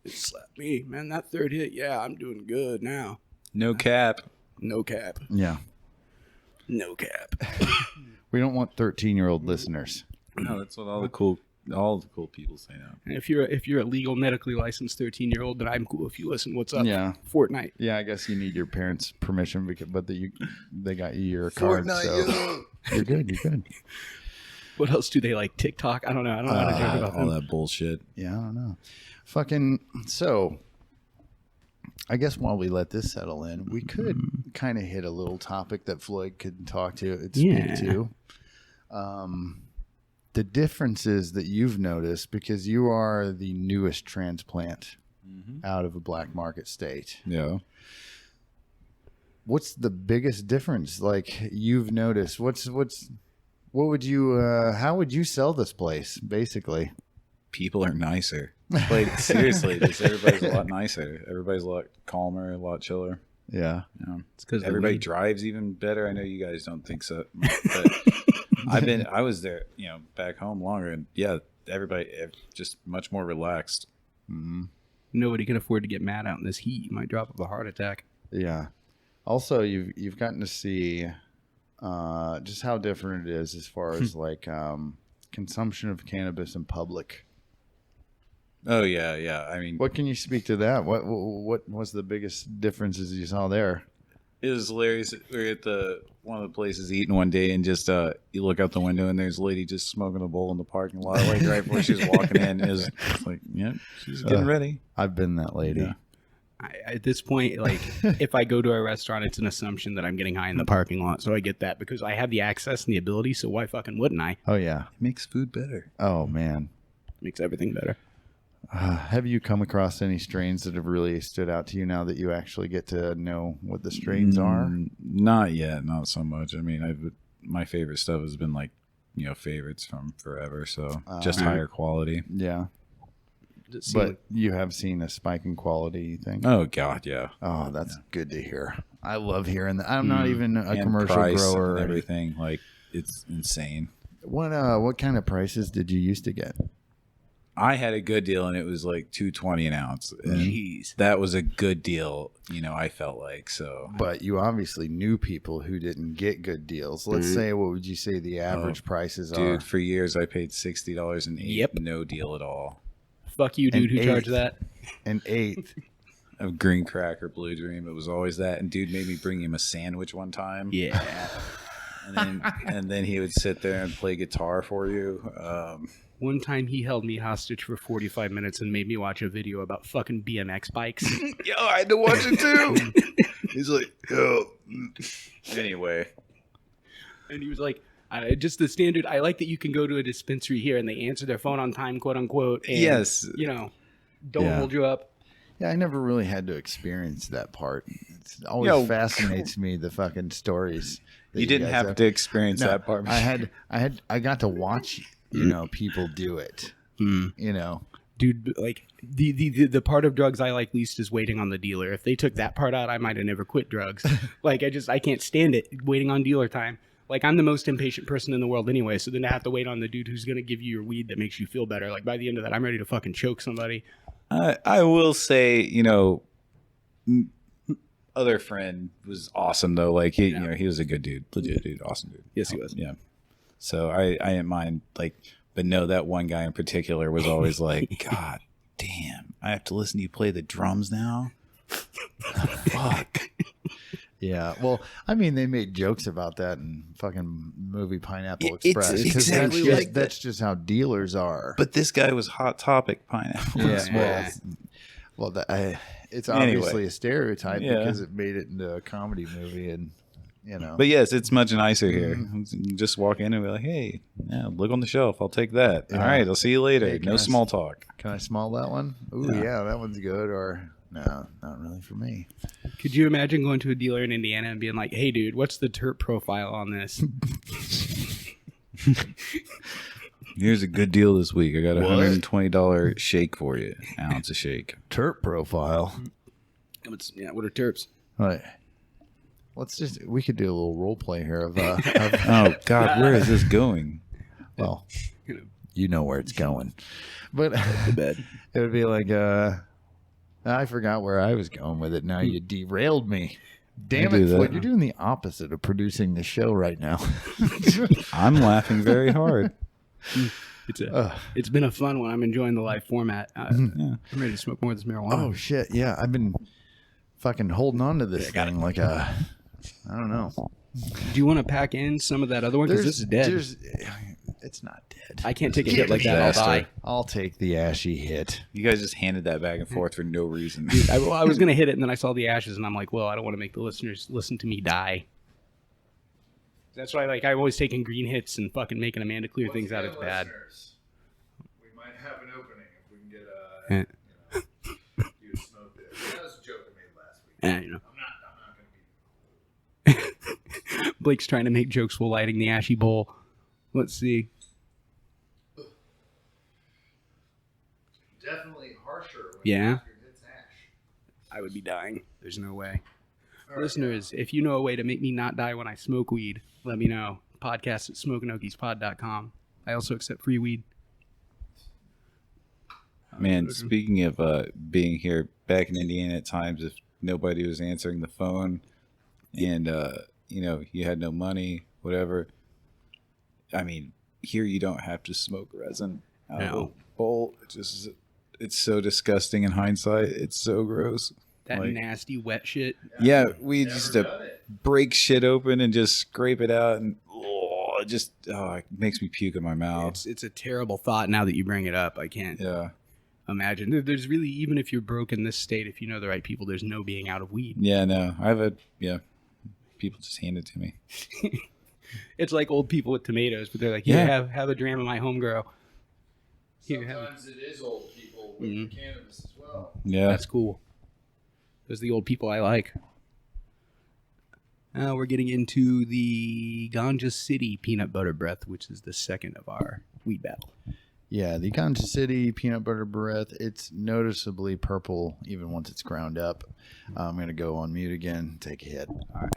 [SPEAKER 3] It slapped me, man. That third hit, yeah, I'm doing good now.
[SPEAKER 1] No cap.
[SPEAKER 3] No cap.
[SPEAKER 2] Yeah.
[SPEAKER 3] No cap.
[SPEAKER 2] We don't want 13-year-old listeners.
[SPEAKER 1] No, that's what all the cool people say now.
[SPEAKER 3] And if you're a legal, medically licensed 13-year-old, then I'm cool if you listen. What's up?
[SPEAKER 2] Yeah.
[SPEAKER 3] Fortnite.
[SPEAKER 2] Yeah, I guess you need your parents' permission, but they got you your card,
[SPEAKER 1] Fortnite,
[SPEAKER 2] so you're good. You're good.
[SPEAKER 3] What else do they like? TikTok? I don't know. I don't know how to talk about
[SPEAKER 1] All
[SPEAKER 3] them.
[SPEAKER 1] that bullshit.
[SPEAKER 2] Yeah, I don't know. Fucking so. I guess while we let this settle in, we could kind of hit a little topic that Floyd could talk to, speak to. The differences that you've noticed, because you are the newest transplant out of a black market state.
[SPEAKER 1] Yeah.
[SPEAKER 2] What's the biggest difference? Like you've noticed? What would you? How would you sell this place? Basically,
[SPEAKER 1] People are nicer. Like seriously, just everybody's a lot nicer. Everybody's a lot calmer, a lot chiller.
[SPEAKER 2] yeah.
[SPEAKER 3] It's because
[SPEAKER 1] Everybody drives even better. I know you guys don't think so, but I was there, back home longer, and yeah, everybody just much more relaxed.
[SPEAKER 2] Mm-hmm.
[SPEAKER 3] Nobody can afford to get mad out in this heat. You might drop of a heart attack.
[SPEAKER 2] Yeah. Also, you've gotten to see just how different it is as far as like consumption of cannabis in public.
[SPEAKER 1] Oh yeah. I mean,
[SPEAKER 2] What can you speak to that? What was the biggest differences you saw there?
[SPEAKER 1] it was hilarious. We were at one of the places eating one day, and just you look out the window, and there's a lady just smoking a bowl in the parking lot, like right before she was walking in. It was like, yeah, she's getting ready.
[SPEAKER 2] I've been that lady.
[SPEAKER 1] Yeah.
[SPEAKER 3] At this point, like, if I go to a restaurant, it's an assumption that I'm getting high in the parking lot. So I get that because I have the access and the ability. So why fucking wouldn't I?
[SPEAKER 2] Oh yeah.
[SPEAKER 1] It makes food better.
[SPEAKER 2] Oh man.
[SPEAKER 3] Makes everything better.
[SPEAKER 2] Have you come across any strains that have really stood out to you now that you actually get to know what the strains are?
[SPEAKER 1] Not yet, not so much. I mean, my favorite stuff has been like, favorites from forever. So just higher quality.
[SPEAKER 2] Yeah. But you have seen a spike in quality thing.
[SPEAKER 1] Oh God, yeah.
[SPEAKER 2] Oh, that's good to hear. I love hearing that. I'm not even a
[SPEAKER 1] And
[SPEAKER 2] commercial
[SPEAKER 1] price
[SPEAKER 2] grower.
[SPEAKER 1] and everything. Like, it's insane.
[SPEAKER 2] What kind of prices did you used to get?
[SPEAKER 1] I had a good deal, and it was like $2.20 an ounce. And
[SPEAKER 3] Jeez.
[SPEAKER 1] that was a good deal. I felt like so.
[SPEAKER 2] But you obviously knew people who didn't get good deals. Let's say, what would you say the average prices are?
[SPEAKER 1] Dude, for years I paid $60 an eighth.
[SPEAKER 3] Yep.
[SPEAKER 1] No deal at all.
[SPEAKER 3] Fuck you, dude,
[SPEAKER 2] An
[SPEAKER 3] who charged
[SPEAKER 2] eighth.
[SPEAKER 3] that.
[SPEAKER 2] An eighth.
[SPEAKER 1] A green cracker, blue dream. It was always that. And dude made me bring him a sandwich one time.
[SPEAKER 3] Yeah.
[SPEAKER 1] And then he would sit there and play guitar for you.
[SPEAKER 3] One time he held me hostage for 45 minutes and made me watch a video about fucking BMX bikes.
[SPEAKER 1] Yo, I had to watch it too. He's like, yo. Anyway.
[SPEAKER 3] And he was like, just the standard. I like that you can go to a dispensary here and they answer their phone on time, quote unquote. And,
[SPEAKER 1] Yes.
[SPEAKER 3] Don't
[SPEAKER 2] Yeah.
[SPEAKER 3] hold you up.
[SPEAKER 2] Yeah, I never really had to experience that part. It always fascinates me, the fucking stories. that
[SPEAKER 1] You didn't
[SPEAKER 2] guys
[SPEAKER 1] have to experience that part.
[SPEAKER 2] I got to watch, people do it.
[SPEAKER 3] Dude, like the part of drugs I like least is waiting on the dealer. If they took that part out, I might have never quit drugs. Like I can't stand it waiting on dealer time. Like I'm the most impatient person in the world anyway. So then I have to wait on the dude who's gonna give you your weed that makes you feel better. Like by the end of that, I'm ready to fucking choke somebody.
[SPEAKER 1] I will say, other friend was awesome though. Like he was a good dude, legit dude, awesome dude.
[SPEAKER 3] Yes, he was.
[SPEAKER 1] Yeah. So I didn't mind, like, but no, that one guy in particular was always like, God damn, I have to listen to you play the drums now? Fuck.
[SPEAKER 2] Yeah, well, I mean, they made jokes about that in fucking movie Pineapple
[SPEAKER 1] It's
[SPEAKER 2] Express. 'Cause
[SPEAKER 1] exactly
[SPEAKER 2] that's,
[SPEAKER 1] like
[SPEAKER 2] that's just how dealers are.
[SPEAKER 1] But this guy was Hot Topic Pineapple as well.
[SPEAKER 2] It's
[SPEAKER 1] Anyway.
[SPEAKER 2] obviously a stereotype
[SPEAKER 1] Yeah.
[SPEAKER 2] because it made it into a comedy movie, and you know.
[SPEAKER 1] But yes, it's much nicer here. You just walk in and be like, hey, yeah, look on the shelf. I'll take that.
[SPEAKER 2] Yeah.
[SPEAKER 1] All right, I'll see you later.
[SPEAKER 2] Hey, can
[SPEAKER 1] No
[SPEAKER 2] I
[SPEAKER 1] small talk.
[SPEAKER 2] Can I smell that one? Ooh,
[SPEAKER 1] Yeah.
[SPEAKER 2] yeah, that one's good. Or no, not really for me.
[SPEAKER 3] Could you imagine going to a dealer in Indiana and being like, "Hey, dude, what's the terp profile on this?"
[SPEAKER 1] Here's a good deal this week. I got a
[SPEAKER 2] What?
[SPEAKER 1] $120 shake for you. Ounce of shake.
[SPEAKER 2] Terp profile.
[SPEAKER 3] What are terps?
[SPEAKER 2] Right. We could do a little role play here of
[SPEAKER 1] Oh, God, where is this going?
[SPEAKER 2] well, you know where it's going. But
[SPEAKER 3] The bed.
[SPEAKER 2] it would be like, I forgot where I was going with it. Now you derailed me. Damn
[SPEAKER 1] I do
[SPEAKER 2] it, Floyd.
[SPEAKER 1] that.
[SPEAKER 2] You're doing the opposite of producing the show right now.
[SPEAKER 1] I'm laughing very hard.
[SPEAKER 3] It's been a fun one. I'm enjoying the live format.
[SPEAKER 1] Yeah.
[SPEAKER 3] I'm ready to smoke more of this marijuana.
[SPEAKER 2] Oh, shit. Yeah, I've been fucking holding on to this thing like a, I don't know.
[SPEAKER 3] Do you want to pack in some of that other one? Because this is dead.
[SPEAKER 2] It's not dead.
[SPEAKER 3] I can't take a hit like that. I'll die.
[SPEAKER 2] I'll take the ashy hit.
[SPEAKER 1] You guys just handed that back and forth for no reason.
[SPEAKER 3] I was going to hit it, and then I saw the ashes, and I'm like, well, I don't want to make the listeners listen to me die. That's why, like, I've always taken green hits and fucking making Amanda clear things out. It's bad.
[SPEAKER 2] We might have an opening if we can get you to smoke this. That was a joke I made last week.
[SPEAKER 3] You know.
[SPEAKER 2] I'm not going to be.
[SPEAKER 3] Blake's trying to make jokes while lighting the ashy bowl. Let's see.
[SPEAKER 2] Definitely harsher when
[SPEAKER 3] Yeah.
[SPEAKER 2] it hits ash.
[SPEAKER 3] I would be dying. There's no way. Listeners, if you know a way to make me not die when I smoke weed, let me know. Podcast at smokinokeyspod.com. I also accept free weed.
[SPEAKER 1] Man, speaking of being here back in Indiana at times, if nobody was answering the phone and, you had no money, whatever. I mean, here you don't have to smoke resin out of a bowl. It's so disgusting in hindsight. It's so gross.
[SPEAKER 3] That
[SPEAKER 1] Like-
[SPEAKER 3] nasty wet shit.
[SPEAKER 1] Yeah, we used to break shit open and just scrape it out, and it makes me puke in my mouth.
[SPEAKER 3] It's a terrible thought now that you bring it up. I can't
[SPEAKER 1] Yeah,
[SPEAKER 3] imagine. There's really, even if you're broke in this state, if you know the right people, there's no being out of weed.
[SPEAKER 1] yeah, no, people just hand it to me.
[SPEAKER 3] It's like old people with tomatoes, but they're like,
[SPEAKER 1] Yeah.
[SPEAKER 3] "Here, have a dram of my home grow." Here, have it.
[SPEAKER 2] Sometimes it is old people with
[SPEAKER 3] Mhm.
[SPEAKER 2] cannabis as well.
[SPEAKER 1] Yeah,
[SPEAKER 3] That's cool. Those are the old people I like. Now we're getting into the Ganja City Peanut Butter Breath, which is the second of our weed battle.
[SPEAKER 2] Yeah, the Ganja City peanut butter breath, it's noticeably purple even once it's ground up. I'm going to go on mute again, take a hit.
[SPEAKER 3] All right.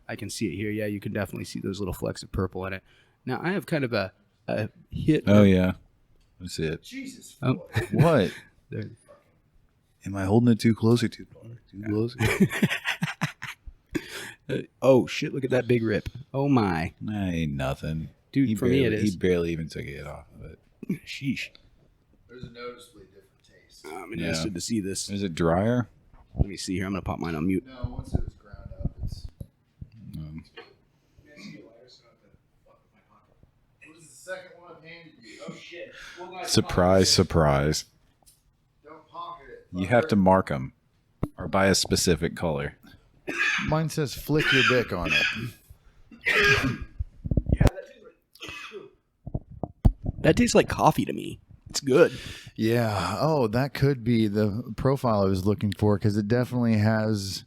[SPEAKER 3] I can see it here. Yeah, you can definitely see those little flecks of purple in it. Now, I have kind of a hit.
[SPEAKER 1] Oh yeah, that's it.
[SPEAKER 2] Jesus.
[SPEAKER 3] Oh,
[SPEAKER 1] What?
[SPEAKER 3] there.
[SPEAKER 1] Am I holding it too close or too far? Too close?
[SPEAKER 3] Oh, shit, look at that big rip. Oh, my.
[SPEAKER 1] Nah, ain't nothing.
[SPEAKER 3] Dude, for me it
[SPEAKER 1] He
[SPEAKER 3] is.
[SPEAKER 1] barely even took a hit off of it.
[SPEAKER 3] Sheesh.
[SPEAKER 2] There's a noticeably different taste.
[SPEAKER 3] I'm interested to see this.
[SPEAKER 1] Is it drier?
[SPEAKER 3] Let me see here. I'm going to pop mine on mute.
[SPEAKER 2] No, once it was ground up, it's...
[SPEAKER 1] Um,
[SPEAKER 2] What was the second one I've handed you?
[SPEAKER 3] Oh, shit.
[SPEAKER 1] surprise, surprise.
[SPEAKER 2] Don't pocket it.
[SPEAKER 1] You have to mark them or buy a specific color.
[SPEAKER 2] Mine says flick your dick on it.
[SPEAKER 3] That tastes like coffee to me. It's good.
[SPEAKER 2] Yeah. Oh, that could be the profile I was looking for because it definitely has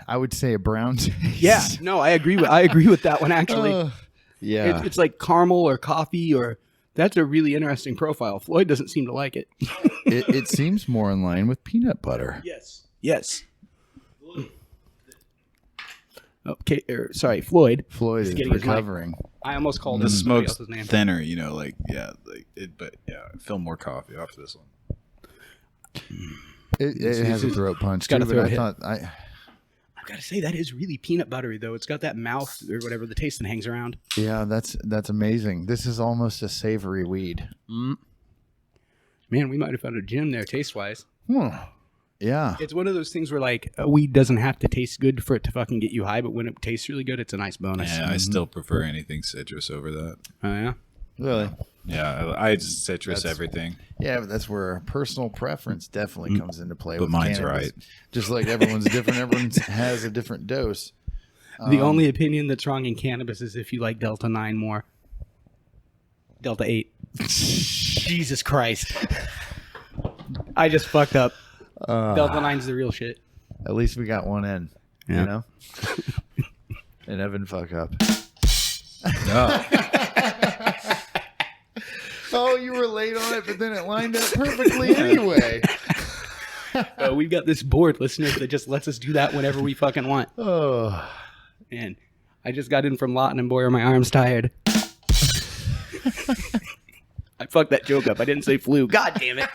[SPEAKER 2] I would say a brown taste.
[SPEAKER 3] Yeah. No, I agree with that one, actually.
[SPEAKER 2] Yeah.
[SPEAKER 3] It's like caramel or coffee or... That's a really interesting profile. Floyd doesn't seem to like it.
[SPEAKER 2] it seems more in line with peanut butter.
[SPEAKER 3] Yes. Okay, sorry, Floyd.
[SPEAKER 2] Floyd
[SPEAKER 3] He's
[SPEAKER 2] is
[SPEAKER 3] getting his mic.
[SPEAKER 2] recovering.
[SPEAKER 3] I almost called
[SPEAKER 1] The
[SPEAKER 3] him somebody
[SPEAKER 1] smoke's
[SPEAKER 3] else's name.
[SPEAKER 1] thinner, I feel more coffee off this one.
[SPEAKER 2] It has a throat punch.
[SPEAKER 3] Gotta
[SPEAKER 2] too,
[SPEAKER 3] throw
[SPEAKER 2] but
[SPEAKER 3] a hit.
[SPEAKER 2] I thought
[SPEAKER 3] gotta say that is really peanut buttery though. It's got that mouth or whatever, the taste that hangs around.
[SPEAKER 2] Yeah, that's amazing. This is almost a savory weed.
[SPEAKER 3] Man, we might have found a gem there taste wise.
[SPEAKER 2] Yeah.
[SPEAKER 3] It's one of those things where like a weed doesn't have to taste good for it to fucking get you high, but when it tastes really good, it's a nice bonus.
[SPEAKER 1] Yeah, I still prefer anything citrus over that.
[SPEAKER 3] Oh yeah.
[SPEAKER 2] Really?
[SPEAKER 1] Yeah, I just citrus everything.
[SPEAKER 2] Yeah, but that's where personal preference definitely comes into play.
[SPEAKER 1] But
[SPEAKER 2] with
[SPEAKER 1] mine's
[SPEAKER 2] cannabis.
[SPEAKER 1] right.
[SPEAKER 2] Just like everyone's different, everyone has a different dose.
[SPEAKER 3] The only opinion that's wrong in cannabis is if you like Delta 9 more. Delta 8. Jesus Christ. I just fucked up. Delta 9's the real shit.
[SPEAKER 2] At least we got one in, you know? And Evan fuck up.
[SPEAKER 1] No.
[SPEAKER 2] Oh, you were late on it, but then it lined up perfectly anyway.
[SPEAKER 3] We've got this board, listeners, that just lets us do that whenever we fucking want.
[SPEAKER 2] Oh.
[SPEAKER 3] Man, I just got in from Lawton and boy, are my arms tired. I fucked that joke up. I didn't say flu. God damn it.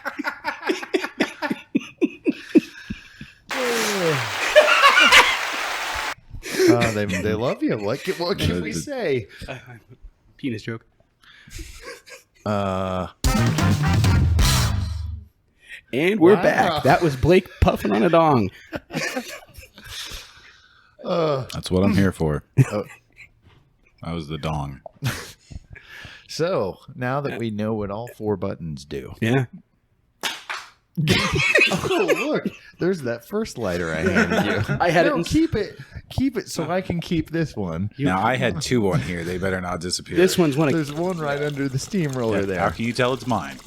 [SPEAKER 2] They love you. What can we say?
[SPEAKER 3] Penis joke. And we're back. That was Blake puffing on a dong.
[SPEAKER 1] That's what I'm here for. That was the dong.
[SPEAKER 2] So, now that we know what all 4 buttons do.
[SPEAKER 3] Yeah.
[SPEAKER 2] Oh, look. There's that first lighter I handed you.
[SPEAKER 3] I had it
[SPEAKER 2] No,
[SPEAKER 3] in-
[SPEAKER 2] keep it. Keep it so I can keep this one.
[SPEAKER 1] Now, I had 2 on here. They better not disappear.
[SPEAKER 3] This one's one of...
[SPEAKER 2] There's one right under the steamroller
[SPEAKER 1] How
[SPEAKER 2] there.
[SPEAKER 1] can you tell it's mine?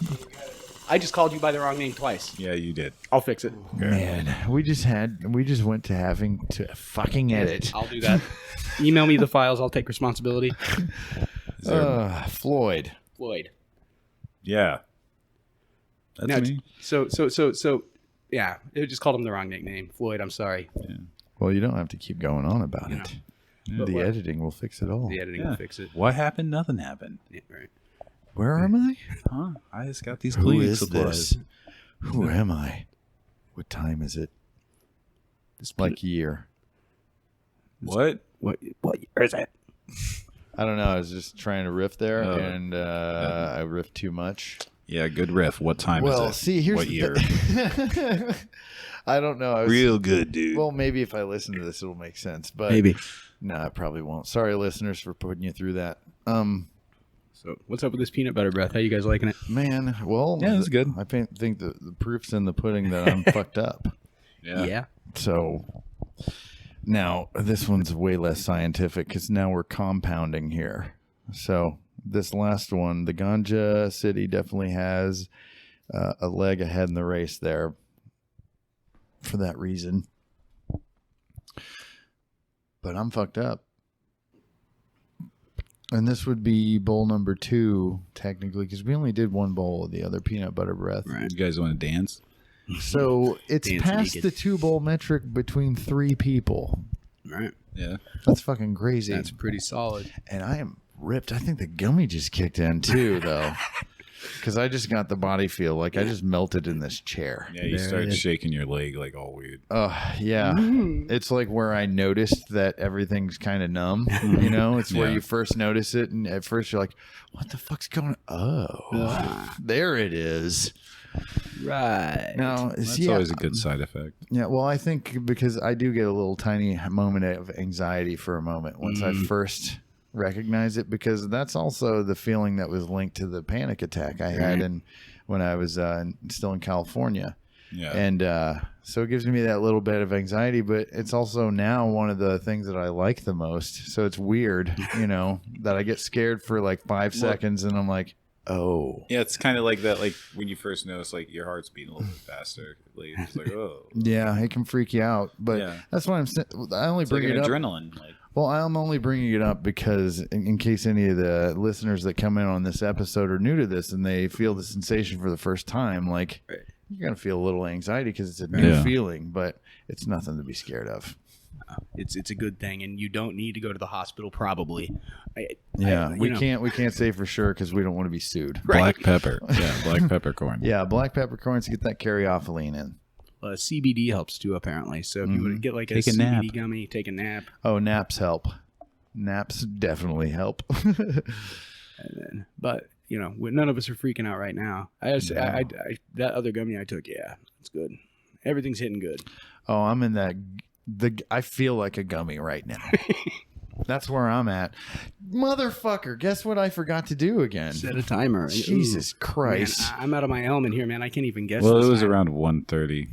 [SPEAKER 3] I just called you by the wrong name twice.
[SPEAKER 1] Yeah, you did.
[SPEAKER 3] I'll fix it.
[SPEAKER 2] Man, we just went to having to fucking edit.
[SPEAKER 3] I'll do that. Email me the files. I'll take responsibility.
[SPEAKER 1] Is there-
[SPEAKER 2] Floyd.
[SPEAKER 3] Floyd.
[SPEAKER 1] yeah. That's
[SPEAKER 3] Now,
[SPEAKER 1] me.
[SPEAKER 3] So, yeah, it just called him the wrong nickname. Floyd, I'm sorry.
[SPEAKER 2] Well, you don't have to keep going on about
[SPEAKER 3] You
[SPEAKER 2] it.
[SPEAKER 1] know.
[SPEAKER 2] The
[SPEAKER 3] But-
[SPEAKER 2] editing will fix it all.
[SPEAKER 3] The editing
[SPEAKER 1] Yeah.
[SPEAKER 3] will fix it.
[SPEAKER 1] What happened? Nothing happened.
[SPEAKER 3] Yeah, right.
[SPEAKER 2] Where am I?
[SPEAKER 1] Huh? I just got these
[SPEAKER 2] Who
[SPEAKER 1] cleaning
[SPEAKER 2] is
[SPEAKER 1] supplies.
[SPEAKER 2] this? Who am I? What time is it?
[SPEAKER 3] This
[SPEAKER 2] Like year.
[SPEAKER 1] What?
[SPEAKER 3] what year is it?
[SPEAKER 2] I don't know. I was just trying to riff there,
[SPEAKER 1] Oh.
[SPEAKER 2] and I riffed too much.
[SPEAKER 1] Yeah, good riff. What time
[SPEAKER 2] Well,
[SPEAKER 1] is it?
[SPEAKER 2] see, here's
[SPEAKER 1] what
[SPEAKER 2] the
[SPEAKER 1] year?
[SPEAKER 2] thing. I don't know. I was,
[SPEAKER 1] Real good, dude.
[SPEAKER 2] Well, maybe if I listen to this, it'll make sense. But
[SPEAKER 3] Maybe.
[SPEAKER 2] no, it probably won't. Sorry, listeners, for putting you through that.
[SPEAKER 3] So, what's up with this peanut butter breath? How you guys liking it?
[SPEAKER 2] Man, well,
[SPEAKER 1] Yeah, it's good.
[SPEAKER 2] I think the proof's in the pudding that I'm fucked up.
[SPEAKER 1] yeah.
[SPEAKER 2] So now this one's way less scientific because now we're compounding here. So this last one, the Ganja City definitely has a leg ahead in the race there for that reason. But I'm fucked up. And this would be bowl number 2, technically, because we only did 1 bowl of the other peanut butter breath.
[SPEAKER 3] Right.
[SPEAKER 1] You guys want to dance?
[SPEAKER 2] So it's
[SPEAKER 3] Dance
[SPEAKER 2] past
[SPEAKER 3] naked.
[SPEAKER 2] the 2 bowl metric between 3 people.
[SPEAKER 3] Right.
[SPEAKER 1] Yeah.
[SPEAKER 2] That's fucking crazy.
[SPEAKER 3] That's pretty solid.
[SPEAKER 2] And I am ripped. I think the gummy just kicked in too, though. Because I just got the body feel like I just melted in this chair.
[SPEAKER 1] Yeah, you
[SPEAKER 3] There
[SPEAKER 1] start
[SPEAKER 3] it is.
[SPEAKER 1] shaking your leg like all weird.
[SPEAKER 2] Yeah.
[SPEAKER 3] Mm.
[SPEAKER 2] It's like where I noticed that everything's kind of numb. You know, it's where
[SPEAKER 1] Yeah.
[SPEAKER 2] you first notice it. And at first you're like, what the fuck's going on? Oh, there it is.
[SPEAKER 3] Right.
[SPEAKER 2] Now,
[SPEAKER 1] That's always a good side effect.
[SPEAKER 2] Yeah, well, I think because I do get a little tiny moment of anxiety for a moment once I first recognize it, because that's also the feeling that was linked to the panic attack I had when I was still in California.
[SPEAKER 1] Yeah.
[SPEAKER 2] And so it gives me that little bit of anxiety, but it's also now one of the things that I like the most. So it's weird, you know, that I get scared for like 5 seconds and I'm like, oh.
[SPEAKER 1] Yeah, it's kind of like that, like when you first notice, like your heart's beating a little bit faster. Like, it's like, oh.
[SPEAKER 2] Yeah, it can freak you out. But
[SPEAKER 1] Yeah.
[SPEAKER 2] that's why I only
[SPEAKER 1] It's like
[SPEAKER 2] bring
[SPEAKER 1] an
[SPEAKER 2] it up.
[SPEAKER 1] adrenaline. Like,
[SPEAKER 2] Well, I'm only bringing it up because in case any of the listeners that come in on this episode are new to this and they feel the sensation for the first time, like you're going to feel a little anxiety because it's a new
[SPEAKER 1] Yeah.
[SPEAKER 2] feeling, but it's nothing to be scared of.
[SPEAKER 3] It's a good thing, and you don't need to go to the hospital. Probably.
[SPEAKER 2] We can't say for sure because we don't want to be sued.
[SPEAKER 1] black pepper. Yeah, black peppercorn.
[SPEAKER 2] Yeah, black peppercorns to get that caryophyllene in.
[SPEAKER 3] CBD helps too, apparently. So if you would get like
[SPEAKER 1] Take a
[SPEAKER 3] CBD
[SPEAKER 1] nap.
[SPEAKER 3] gummy, take a nap.
[SPEAKER 2] Oh, naps help. Naps definitely help.
[SPEAKER 3] But you know, none of us are freaking out right now. That other gummy I took, yeah, it's good. Everything's hitting good.
[SPEAKER 2] Oh, I'm in that. I feel like a gummy right now. That's where I'm at. Motherfucker, guess what I forgot to do again?
[SPEAKER 3] Set a timer.
[SPEAKER 2] Jesus
[SPEAKER 3] Ooh,
[SPEAKER 2] Christ.
[SPEAKER 3] man, I'm out of my element here, man. I can't even guess.
[SPEAKER 1] Well,
[SPEAKER 3] this
[SPEAKER 1] it was
[SPEAKER 3] time.
[SPEAKER 1] around 1:30.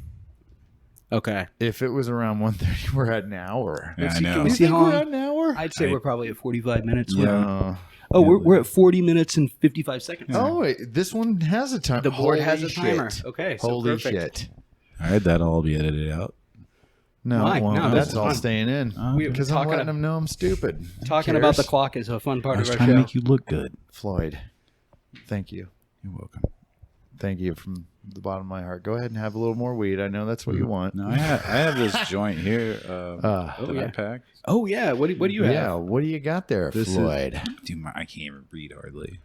[SPEAKER 3] Okay.
[SPEAKER 2] If it was around 1:30, we're at an hour.
[SPEAKER 1] Yeah, I
[SPEAKER 3] see,
[SPEAKER 1] know.
[SPEAKER 3] can we
[SPEAKER 2] You
[SPEAKER 3] see
[SPEAKER 2] think
[SPEAKER 3] how
[SPEAKER 2] we're
[SPEAKER 3] long?
[SPEAKER 2] at an hour?
[SPEAKER 3] I'd say we're probably at 45 minutes.
[SPEAKER 1] Yeah.
[SPEAKER 3] Oh, we're at 40 minutes and 55 seconds.
[SPEAKER 2] Oh, wait, this one has a timer.
[SPEAKER 3] The board has
[SPEAKER 2] Holy
[SPEAKER 3] a timer.
[SPEAKER 2] shit.
[SPEAKER 3] Okay, so
[SPEAKER 2] Holy
[SPEAKER 3] perfect.
[SPEAKER 2] shit.
[SPEAKER 1] All right, that'll all be edited out.
[SPEAKER 2] No,
[SPEAKER 3] Why?
[SPEAKER 2] it won't.
[SPEAKER 3] No, this
[SPEAKER 2] That's
[SPEAKER 3] is
[SPEAKER 2] all
[SPEAKER 3] fun.
[SPEAKER 2] staying in.
[SPEAKER 3] We-
[SPEAKER 2] Because I'm
[SPEAKER 3] talking
[SPEAKER 2] letting
[SPEAKER 3] a-
[SPEAKER 2] them know I'm stupid. Who
[SPEAKER 3] Talking about the
[SPEAKER 2] cares?
[SPEAKER 3] clock is a fun part
[SPEAKER 1] I
[SPEAKER 3] of
[SPEAKER 1] was
[SPEAKER 3] our
[SPEAKER 1] trying to
[SPEAKER 3] show.
[SPEAKER 1] make you look good.
[SPEAKER 2] Floyd, thank you.
[SPEAKER 1] You're welcome.
[SPEAKER 2] Thank you from the bottom of my heart. Go ahead and have a little more weed. I know that's what you want.
[SPEAKER 1] No, I have this joint here that I
[SPEAKER 3] yeah.
[SPEAKER 1] packed.
[SPEAKER 3] Oh yeah, what do you have?
[SPEAKER 2] Yeah, what do you got there,
[SPEAKER 1] This is-
[SPEAKER 2] Floyd?
[SPEAKER 1] Dude, I can't even read hardly.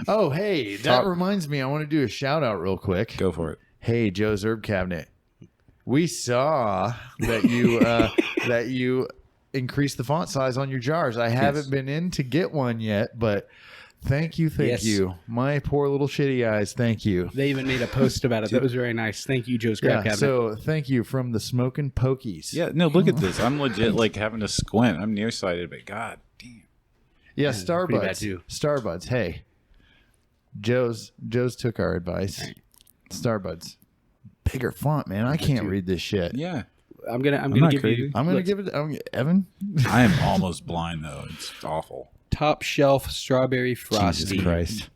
[SPEAKER 2] Oh, hey, that reminds me. I want to do a shout out real quick.
[SPEAKER 1] Go for it.
[SPEAKER 2] Hey, Joe's Herb Cabinet. We saw that you increased the font size on your jars. I haven't been in to get one yet, but thank you,
[SPEAKER 3] Yes.
[SPEAKER 2] my poor little shitty eyes. Thank you.
[SPEAKER 3] They even made a post about it. That was very nice. Thank you, Joe's Crab Cabinet.
[SPEAKER 2] So thank you from the Smoking Pokies.
[SPEAKER 1] Yeah, no, look at this. I'm legit like having to squint. I'm nearsighted, but god damn.
[SPEAKER 2] Yeah,
[SPEAKER 3] pretty bad
[SPEAKER 2] Starbuds.
[SPEAKER 3] too.
[SPEAKER 2] Starbuds. Hey, Joe's took our advice. Starbuds, bigger font, man. I can't read this shit.
[SPEAKER 1] Yeah.
[SPEAKER 3] I'm gonna
[SPEAKER 1] not
[SPEAKER 3] give
[SPEAKER 1] crazy.
[SPEAKER 3] you
[SPEAKER 2] I'm gonna give it. Evan.
[SPEAKER 1] I am almost blind though. It's awful.
[SPEAKER 3] top shelf strawberry frosty.
[SPEAKER 2] Jesus Christ.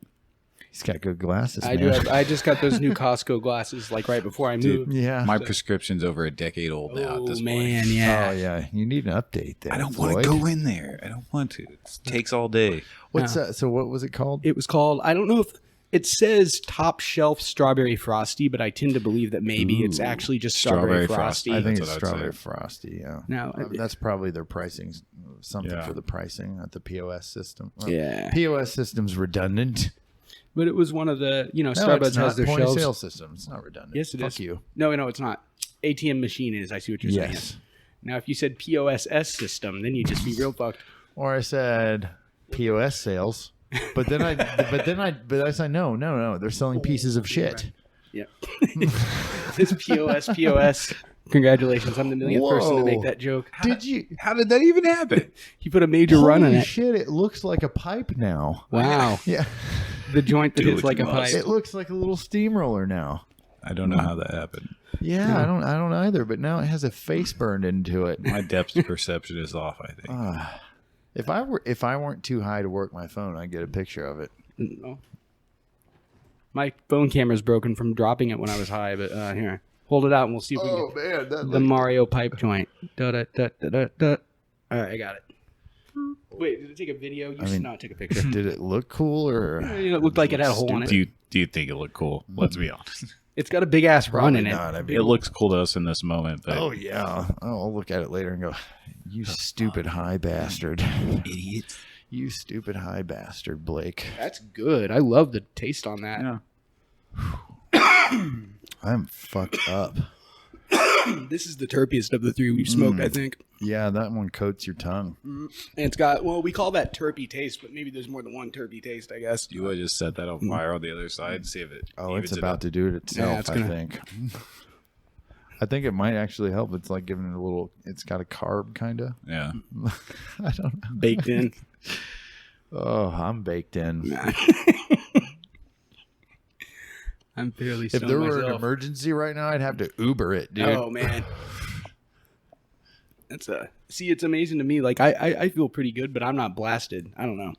[SPEAKER 2] He's got good glasses.
[SPEAKER 3] I
[SPEAKER 2] man.
[SPEAKER 3] do have. I just got those new Costco glasses like right before I moved.
[SPEAKER 2] Yeah.
[SPEAKER 1] My prescription's over a decade old now at
[SPEAKER 3] Oh
[SPEAKER 1] this
[SPEAKER 3] man,
[SPEAKER 1] point.
[SPEAKER 3] yeah.
[SPEAKER 2] Oh yeah. You need an update there.
[SPEAKER 1] I don't want
[SPEAKER 2] Floyd.
[SPEAKER 1] to go in there. I don't want to. It takes all day.
[SPEAKER 2] What's that? So what was it called?
[SPEAKER 3] It was called. I don't know if it says top shelf strawberry frosty, but I tend to believe that maybe it's actually just strawberry
[SPEAKER 1] Strawberry
[SPEAKER 3] frosty.
[SPEAKER 1] frosty.
[SPEAKER 2] I think
[SPEAKER 1] That's
[SPEAKER 2] it's
[SPEAKER 1] what I'd
[SPEAKER 2] strawberry
[SPEAKER 1] say.
[SPEAKER 2] frosty. Yeah.
[SPEAKER 3] No,
[SPEAKER 2] That's probably their pricing. Something
[SPEAKER 1] Yeah.
[SPEAKER 2] for the pricing at the POS system. Well,
[SPEAKER 3] Yeah.
[SPEAKER 2] POS system's redundant.
[SPEAKER 3] But it was one of the
[SPEAKER 2] No,
[SPEAKER 3] Starbucks
[SPEAKER 2] it's not.
[SPEAKER 3] has their
[SPEAKER 2] Point of
[SPEAKER 3] shelves.
[SPEAKER 2] sale system. It's not redundant.
[SPEAKER 3] Yes, it
[SPEAKER 2] Fuck
[SPEAKER 3] is.
[SPEAKER 2] you.
[SPEAKER 3] No, it's not. ATM machine is. I see what you're saying.
[SPEAKER 2] Yes.
[SPEAKER 3] Now, if you said POSS system, then you'd just be real fucked.
[SPEAKER 2] Or I said POS sales. But then I said no. They're selling pieces of shit.
[SPEAKER 3] Yeah. This POS. Congratulations, I'm the millionth person to make that joke.
[SPEAKER 2] Did you?
[SPEAKER 1] How did that even happen?
[SPEAKER 3] He put a major run in
[SPEAKER 2] Holy
[SPEAKER 3] it.
[SPEAKER 2] shit! It looks like a pipe now.
[SPEAKER 3] Wow.
[SPEAKER 2] Yeah,
[SPEAKER 3] The joint that
[SPEAKER 1] Do
[SPEAKER 3] hits
[SPEAKER 1] what
[SPEAKER 3] like
[SPEAKER 1] you
[SPEAKER 3] a
[SPEAKER 1] must.
[SPEAKER 3] pipe.
[SPEAKER 2] it looks like a little steamroller now.
[SPEAKER 1] I don't know how that happened.
[SPEAKER 2] Yeah, I don't either. But now it has a face burned into it.
[SPEAKER 1] My depth perception is off, I think.
[SPEAKER 2] If I weren't too high to work my phone, I'd get a picture of it.
[SPEAKER 3] No. My phone camera's broken from dropping it when I was high, but here. Hold it out and we'll see if we can
[SPEAKER 2] man,
[SPEAKER 3] get the Mario pipe joint. Da, da, da, da, da, da. All right, I got it. Wait, did it take a video? You should not take a picture.
[SPEAKER 2] Did it look cool or?
[SPEAKER 3] It looked like it had a hole in it.
[SPEAKER 1] Do you think it looked cool? Let's be honest.
[SPEAKER 3] It's got a big ass run in it.
[SPEAKER 2] Not. I mean,
[SPEAKER 1] It looks cool to us in this moment, but
[SPEAKER 2] oh yeah. I'll look at it later and go, "You stupid high bastard!
[SPEAKER 1] idiots.
[SPEAKER 2] You stupid high bastard, Blake."
[SPEAKER 3] That's good. I love the taste on that.
[SPEAKER 1] Yeah.
[SPEAKER 2] I'm fucked up.
[SPEAKER 3] This is the terpiest of the three we've smoked, I think.
[SPEAKER 2] Yeah, that one coats your tongue.
[SPEAKER 3] And it's got, well, we call that terpy taste, but maybe there's more than one terpy taste, I guess.
[SPEAKER 1] You would just set that on fire on the other side, see if it.
[SPEAKER 2] Oh,
[SPEAKER 1] evens
[SPEAKER 2] it's
[SPEAKER 1] it
[SPEAKER 2] about
[SPEAKER 1] up.
[SPEAKER 2] to do it itself,
[SPEAKER 3] it's
[SPEAKER 2] I
[SPEAKER 3] gonna-
[SPEAKER 2] think. I think it might actually help. It's like giving it a little, it's got a carb kind of.
[SPEAKER 1] Yeah.
[SPEAKER 2] I don't know.
[SPEAKER 3] Baked in.
[SPEAKER 2] Oh, I'm baked in.
[SPEAKER 3] I'm fairly
[SPEAKER 2] If
[SPEAKER 3] stoned
[SPEAKER 2] there were an
[SPEAKER 3] myself.
[SPEAKER 2] emergency right now, I'd have to Uber it, dude.
[SPEAKER 3] Oh, man. That's see, it's amazing to me. Like, I feel pretty good, but I'm not blasted. I don't know.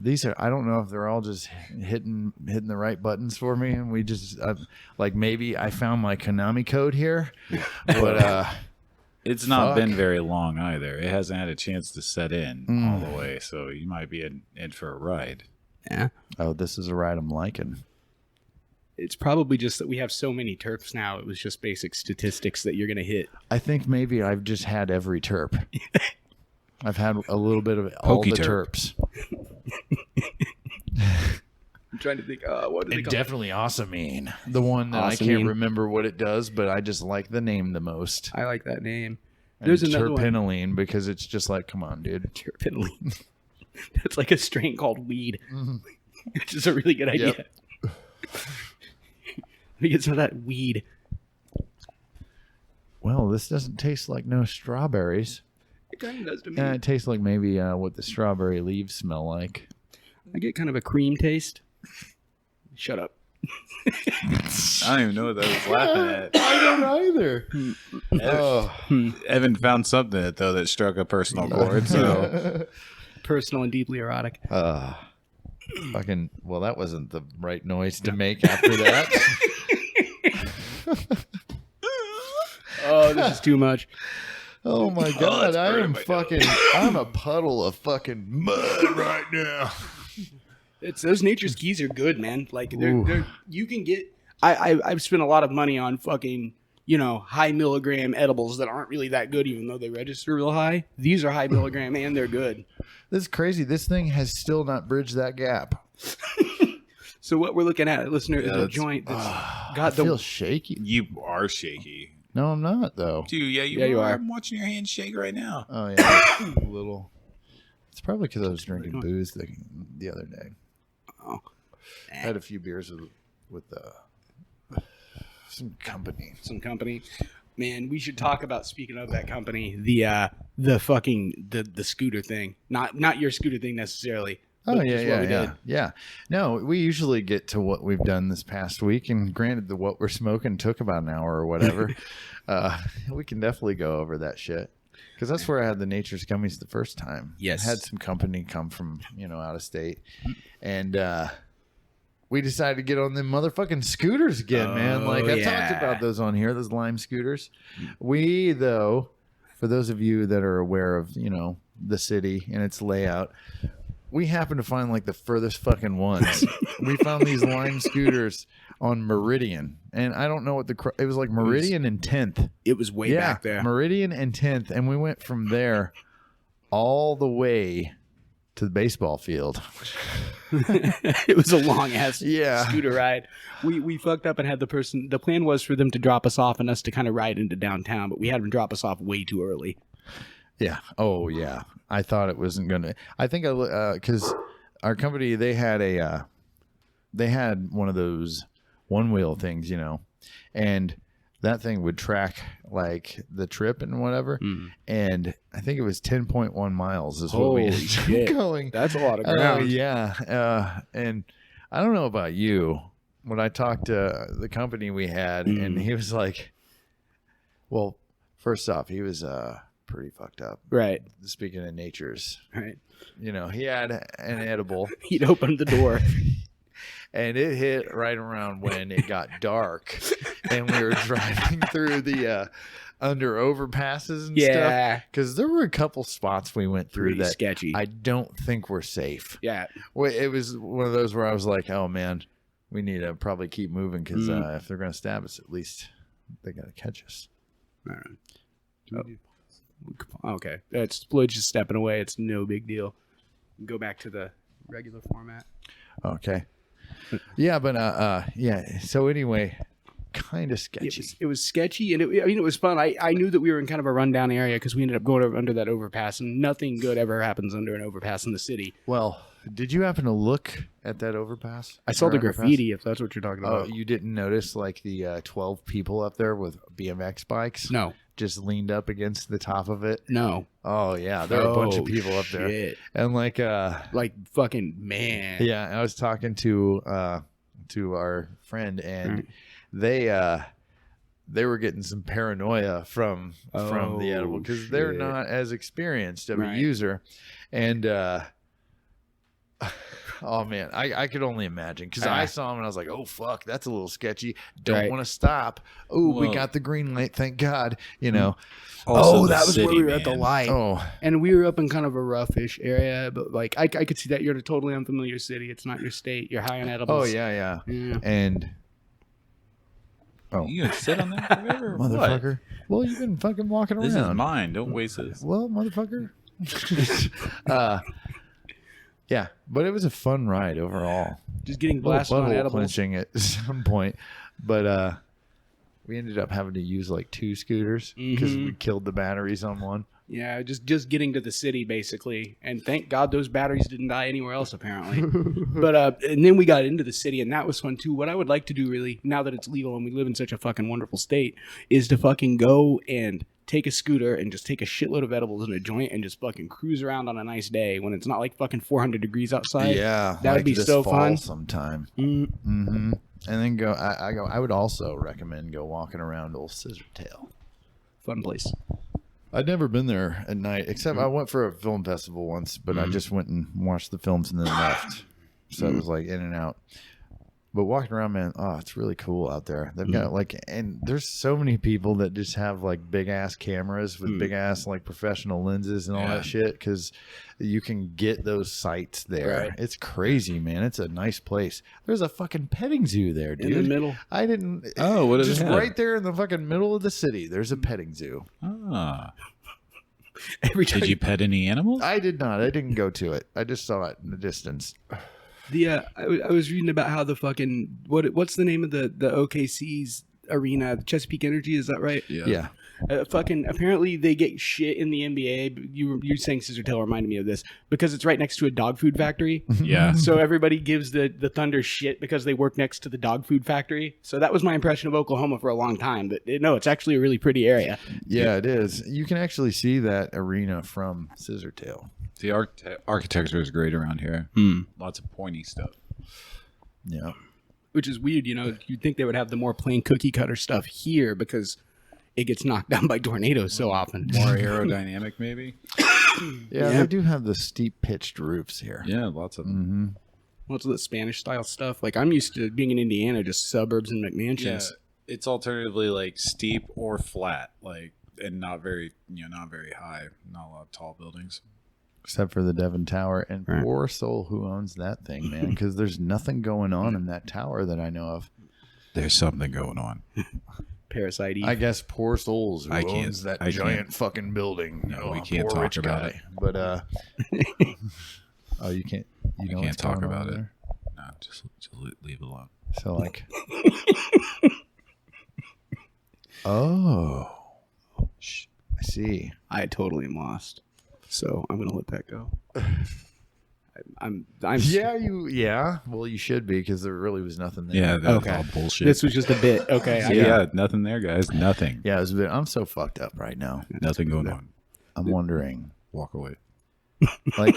[SPEAKER 2] These are, I don't know if they're all just hitting the right buttons for me. And we just, like maybe I found my Konami code here, but
[SPEAKER 1] It's not
[SPEAKER 2] Fuck.
[SPEAKER 1] been very long either. It hasn't had a chance to set in all the way, so you might be in for a ride.
[SPEAKER 3] Yeah.
[SPEAKER 2] oh, this is a ride I'm liking.
[SPEAKER 3] It's probably just that we have so many terps now. It was just basic statistics that you're going to hit.
[SPEAKER 2] I think maybe I've just had every terp. I've had a little bit of all
[SPEAKER 1] Pokey
[SPEAKER 2] the
[SPEAKER 1] terp.
[SPEAKER 2] terps.
[SPEAKER 3] I'm trying to think. What do they
[SPEAKER 2] And
[SPEAKER 3] call
[SPEAKER 2] definitely Awesomine, the one that I can't
[SPEAKER 3] Awesomine.
[SPEAKER 2] remember what it does, but I just like the name the most.
[SPEAKER 3] I like that name.
[SPEAKER 2] And
[SPEAKER 3] There's another one.
[SPEAKER 2] terpinolene, because it's just like, come on, dude.
[SPEAKER 3] Terpinolene. That's like a strain called weed,
[SPEAKER 2] Mhm.
[SPEAKER 3] which is a really good idea.
[SPEAKER 2] Yep.
[SPEAKER 3] Let me get some of that weed.
[SPEAKER 2] Well, this doesn't taste like no strawberries.
[SPEAKER 3] It kind of does to me.
[SPEAKER 2] It tastes like maybe what the strawberry leaves smell like.
[SPEAKER 3] I get kind of a cream taste. Shut up.
[SPEAKER 1] I don't even know what I was laughing at.
[SPEAKER 2] I don't either.
[SPEAKER 1] Evan found something that, though, that struck a personal chord. So
[SPEAKER 3] Personal and deeply erotic.
[SPEAKER 2] Fucking. Well, that wasn't the right noise to make after that.
[SPEAKER 3] Oh, this is too much.
[SPEAKER 2] Oh my god,
[SPEAKER 1] it's
[SPEAKER 2] I
[SPEAKER 1] burning
[SPEAKER 2] am
[SPEAKER 1] my
[SPEAKER 2] fucking. I'm a puddle of fucking mud right now.
[SPEAKER 3] It's those nature skis are good, man. Like
[SPEAKER 2] Ooh.
[SPEAKER 3] they're you can get. I've spent a lot of money on fucking high milligram edibles that aren't really that good, even though they register real high. These are high milligram and they're good.
[SPEAKER 2] This is crazy. This thing has still not bridged that gap.
[SPEAKER 3] So what we're looking at, listener, is a
[SPEAKER 1] that's-
[SPEAKER 3] joint that's
[SPEAKER 2] I
[SPEAKER 3] got
[SPEAKER 2] feel
[SPEAKER 3] the.
[SPEAKER 2] shaky.
[SPEAKER 1] you are shaky.
[SPEAKER 2] No, I'm not though.
[SPEAKER 1] Dude, yeah,
[SPEAKER 3] Yeah, you are.
[SPEAKER 1] I'm watching your hands shake right now.
[SPEAKER 2] Oh yeah, a little. It's probably because I was drinking booze the other day.
[SPEAKER 3] Oh.
[SPEAKER 2] I had a few beers with some company.
[SPEAKER 3] Some company. Man, we should talk about, speaking of that company, the fucking the scooter thing. Not your scooter thing necessarily.
[SPEAKER 2] Oh
[SPEAKER 3] but just what we did.
[SPEAKER 2] yeah. No, we usually get to what we've done this past week, and granted, what we're smoking took about an hour or whatever. We can definitely go over that shit because that's where I had the Nature's Gummies the first time.
[SPEAKER 3] Yes.
[SPEAKER 2] I had some company come from out of state, and we decided to get on them motherfucking scooters again, man. Like I've talked about those on here, those Lime scooters. We though, for those of you that are aware of the city and its layout. We happened to find like the furthest fucking ones. We found these Lime scooters on Meridian, and I don't know what it was like. Meridian and 10th.
[SPEAKER 3] It was way back there.
[SPEAKER 2] Meridian and 10th, and we went from there all the way to the baseball field.
[SPEAKER 3] It was a long ass
[SPEAKER 2] Yeah.
[SPEAKER 3] scooter ride. We fucked up and had the plan was for them to drop us off and us to kind of ride into downtown, but we had them drop us off way too early.
[SPEAKER 2] Yeah. Oh yeah. I thought it wasn't gonna. I think because our company they had one of those one wheel things, and that thing would track like the trip and whatever. And I think it was 10.1 miles is what we
[SPEAKER 3] Holy
[SPEAKER 2] ended up
[SPEAKER 3] shit.
[SPEAKER 2] going.
[SPEAKER 3] That's a lot of
[SPEAKER 2] Oh
[SPEAKER 3] ground.
[SPEAKER 2] yeah. And I don't know about you. When I talked to the company we had, and he was like, "Well, first off, he was pretty fucked up."
[SPEAKER 3] Right.
[SPEAKER 2] Speaking of natures,
[SPEAKER 3] Right.
[SPEAKER 2] he had an edible,
[SPEAKER 3] He'd opened the door.
[SPEAKER 2] and it hit right around when it got dark, and we were driving through the under overpasses and stuff.
[SPEAKER 3] Yeah.
[SPEAKER 2] Because there were a couple spots we went through
[SPEAKER 3] Pretty
[SPEAKER 2] that
[SPEAKER 3] sketchy.
[SPEAKER 2] I don't think were safe.
[SPEAKER 3] Yeah.
[SPEAKER 2] Well, it was one of those where I was like, "Oh man, we need to probably keep moving because if they're gonna stab us, at least they gotta catch us."
[SPEAKER 3] All right. Okay. It's Spludge just stepping away. It's no big deal. Go back to the regular format.
[SPEAKER 2] Okay. Yeah, but yeah. So anyway, kind of sketchy.
[SPEAKER 3] It was sketchy, and it was fun. I knew that we were in kind of a rundown area because we ended up going under that overpass, and nothing good ever happens under an overpass in the city.
[SPEAKER 2] Well, did you happen to look at that overpass?
[SPEAKER 3] I saw
[SPEAKER 2] Or
[SPEAKER 3] the
[SPEAKER 2] underpass?
[SPEAKER 3] graffiti, if that's what you're talking
[SPEAKER 2] Oh,
[SPEAKER 3] about.
[SPEAKER 2] you didn't notice like the 12 people up there with BMX bikes?
[SPEAKER 3] No.
[SPEAKER 2] Just leaned up against the top of it.
[SPEAKER 3] No.
[SPEAKER 2] Oh yeah, there were a bunch of people up there,
[SPEAKER 3] Shit.
[SPEAKER 2] and like
[SPEAKER 3] fucking man.
[SPEAKER 2] yeah, I was talking to our friend, and they were getting some paranoia from the edible because they're
[SPEAKER 3] shit.
[SPEAKER 2] not as experienced of a
[SPEAKER 3] Right.
[SPEAKER 2] user, and oh man, I could only imagine because I saw him and I was like, oh fuck, that's a little sketchy. Don't
[SPEAKER 3] Right.
[SPEAKER 2] want to stop. Oh, we
[SPEAKER 1] Well-
[SPEAKER 2] got the green light, thank God.
[SPEAKER 1] Also,
[SPEAKER 3] that
[SPEAKER 1] the
[SPEAKER 3] was where
[SPEAKER 1] city,
[SPEAKER 3] we were at the
[SPEAKER 1] man.
[SPEAKER 3] light.
[SPEAKER 2] Oh
[SPEAKER 3] And we were up in kind of a roughish area, but like I could see that you're in a totally unfamiliar city. It's not your state. You're high on edibles.
[SPEAKER 2] oh yeah.
[SPEAKER 3] Yeah.
[SPEAKER 2] And
[SPEAKER 1] You gonna sit on that forever? or what?
[SPEAKER 2] motherfucker. Well, you've been fucking walking around.
[SPEAKER 1] This is mine. Don't waste this.
[SPEAKER 2] Well, motherfucker. Yeah, but it was a fun ride overall.
[SPEAKER 3] Just getting
[SPEAKER 2] Little
[SPEAKER 3] blasted on
[SPEAKER 2] butthole
[SPEAKER 3] edibles.
[SPEAKER 2] clenching at some point, but we ended up having to use like 2 scooters because we killed the batteries on one.
[SPEAKER 3] Yeah, just getting to the city basically, and thank God those batteries didn't die anywhere else apparently. But and then we got into the city, and that was fun too. What I would like to do really, now that it's legal and we live in such a fucking wonderful state, is to fucking go and take a scooter and just take a shitload of edibles and a joint and just fucking cruise around on a nice day when it's not like fucking 400 degrees outside.
[SPEAKER 2] Yeah,
[SPEAKER 3] that would be
[SPEAKER 2] this
[SPEAKER 3] so
[SPEAKER 2] fall
[SPEAKER 3] fun.
[SPEAKER 2] sometime. Mm-hmm. And then go. I would also recommend go walking around Old Scissortail.
[SPEAKER 3] Fun place.
[SPEAKER 2] I'd never been there at night, except I went for a film festival once, but I just went and watched the films and then left. So it was like in and out. But walking around, man, it's really cool out there. They've got like, and there's so many people that just have like big ass cameras with big ass like professional lenses and all that shit because you can get those sights there.
[SPEAKER 3] Right.
[SPEAKER 2] It's crazy, man. It's a nice place. There's a fucking petting zoo there, dude.
[SPEAKER 3] In the middle.
[SPEAKER 2] I didn't.
[SPEAKER 1] Oh, what is
[SPEAKER 2] just
[SPEAKER 1] it?
[SPEAKER 2] right there in the fucking middle of the city? There's a petting zoo.
[SPEAKER 1] Ah.
[SPEAKER 3] Every time
[SPEAKER 1] Did you pet any animals?
[SPEAKER 2] I did not. I didn't go to it. I just saw it in the distance.
[SPEAKER 3] I was reading about how the fucking what's the name of the OKC's arena, Chesapeake Energy, is that right?
[SPEAKER 2] Yeah.
[SPEAKER 3] Fucking apparently they get shit in the NBA. You saying Scissortail reminded me of this because it's right next to a dog food factory.
[SPEAKER 1] Yeah.
[SPEAKER 3] So everybody gives the Thunder shit because they work next to the dog food factory. So that was my impression of Oklahoma for a long time. But no, it's actually a really pretty area.
[SPEAKER 2] Yeah, it is. You can actually see that arena from Scissortail.
[SPEAKER 1] The architecture is great around here. Lots of pointy stuff.
[SPEAKER 2] Yeah.
[SPEAKER 3] Which is weird, you'd think they would have the more plain cookie cutter stuff here because it gets knocked down by tornadoes so often.
[SPEAKER 1] More aerodynamic, maybe?
[SPEAKER 2] Yeah, they do have the steep pitched roofs here.
[SPEAKER 1] Yeah, lots of them.
[SPEAKER 3] Lots of the Spanish style stuff. Like I'm used to being in Indiana, just suburbs and
[SPEAKER 1] Yeah,
[SPEAKER 3] McMansions.
[SPEAKER 1] it's alternatively like steep or flat, and not very high. Not a lot of tall buildings.
[SPEAKER 2] Except for the Devon Tower. And
[SPEAKER 3] Right.
[SPEAKER 2] poor soul who owns that thing, man. Because there's nothing going on in that tower that I know of.
[SPEAKER 1] There's something going on.
[SPEAKER 3] Parasite Eve.
[SPEAKER 2] I guess poor souls who
[SPEAKER 1] I can't-
[SPEAKER 2] owns that
[SPEAKER 1] I
[SPEAKER 2] giant
[SPEAKER 1] can't.
[SPEAKER 2] fucking building.
[SPEAKER 1] No, we can't
[SPEAKER 2] poor
[SPEAKER 1] talk
[SPEAKER 2] rich
[SPEAKER 1] about
[SPEAKER 2] guy. But oh, you can't. You know
[SPEAKER 1] can't
[SPEAKER 2] what's
[SPEAKER 1] talk
[SPEAKER 2] going on
[SPEAKER 1] about it.
[SPEAKER 2] there?
[SPEAKER 1] No, just leave it alone.
[SPEAKER 2] So like, oh, shh, I see.
[SPEAKER 3] I totally am lost. So I'm gonna let that go. I'm
[SPEAKER 2] Yeah. Well, you should be because there really was nothing there.
[SPEAKER 1] Yeah, that's
[SPEAKER 3] Okay.
[SPEAKER 1] all bullshit.
[SPEAKER 3] This was just a bit. Okay.
[SPEAKER 1] yeah, nothing there, guys. Nothing.
[SPEAKER 2] Yeah, it was a bit. I'm so fucked up right now.
[SPEAKER 1] Nothing going on.
[SPEAKER 2] I'm wondering,
[SPEAKER 1] Walk away.
[SPEAKER 2] like,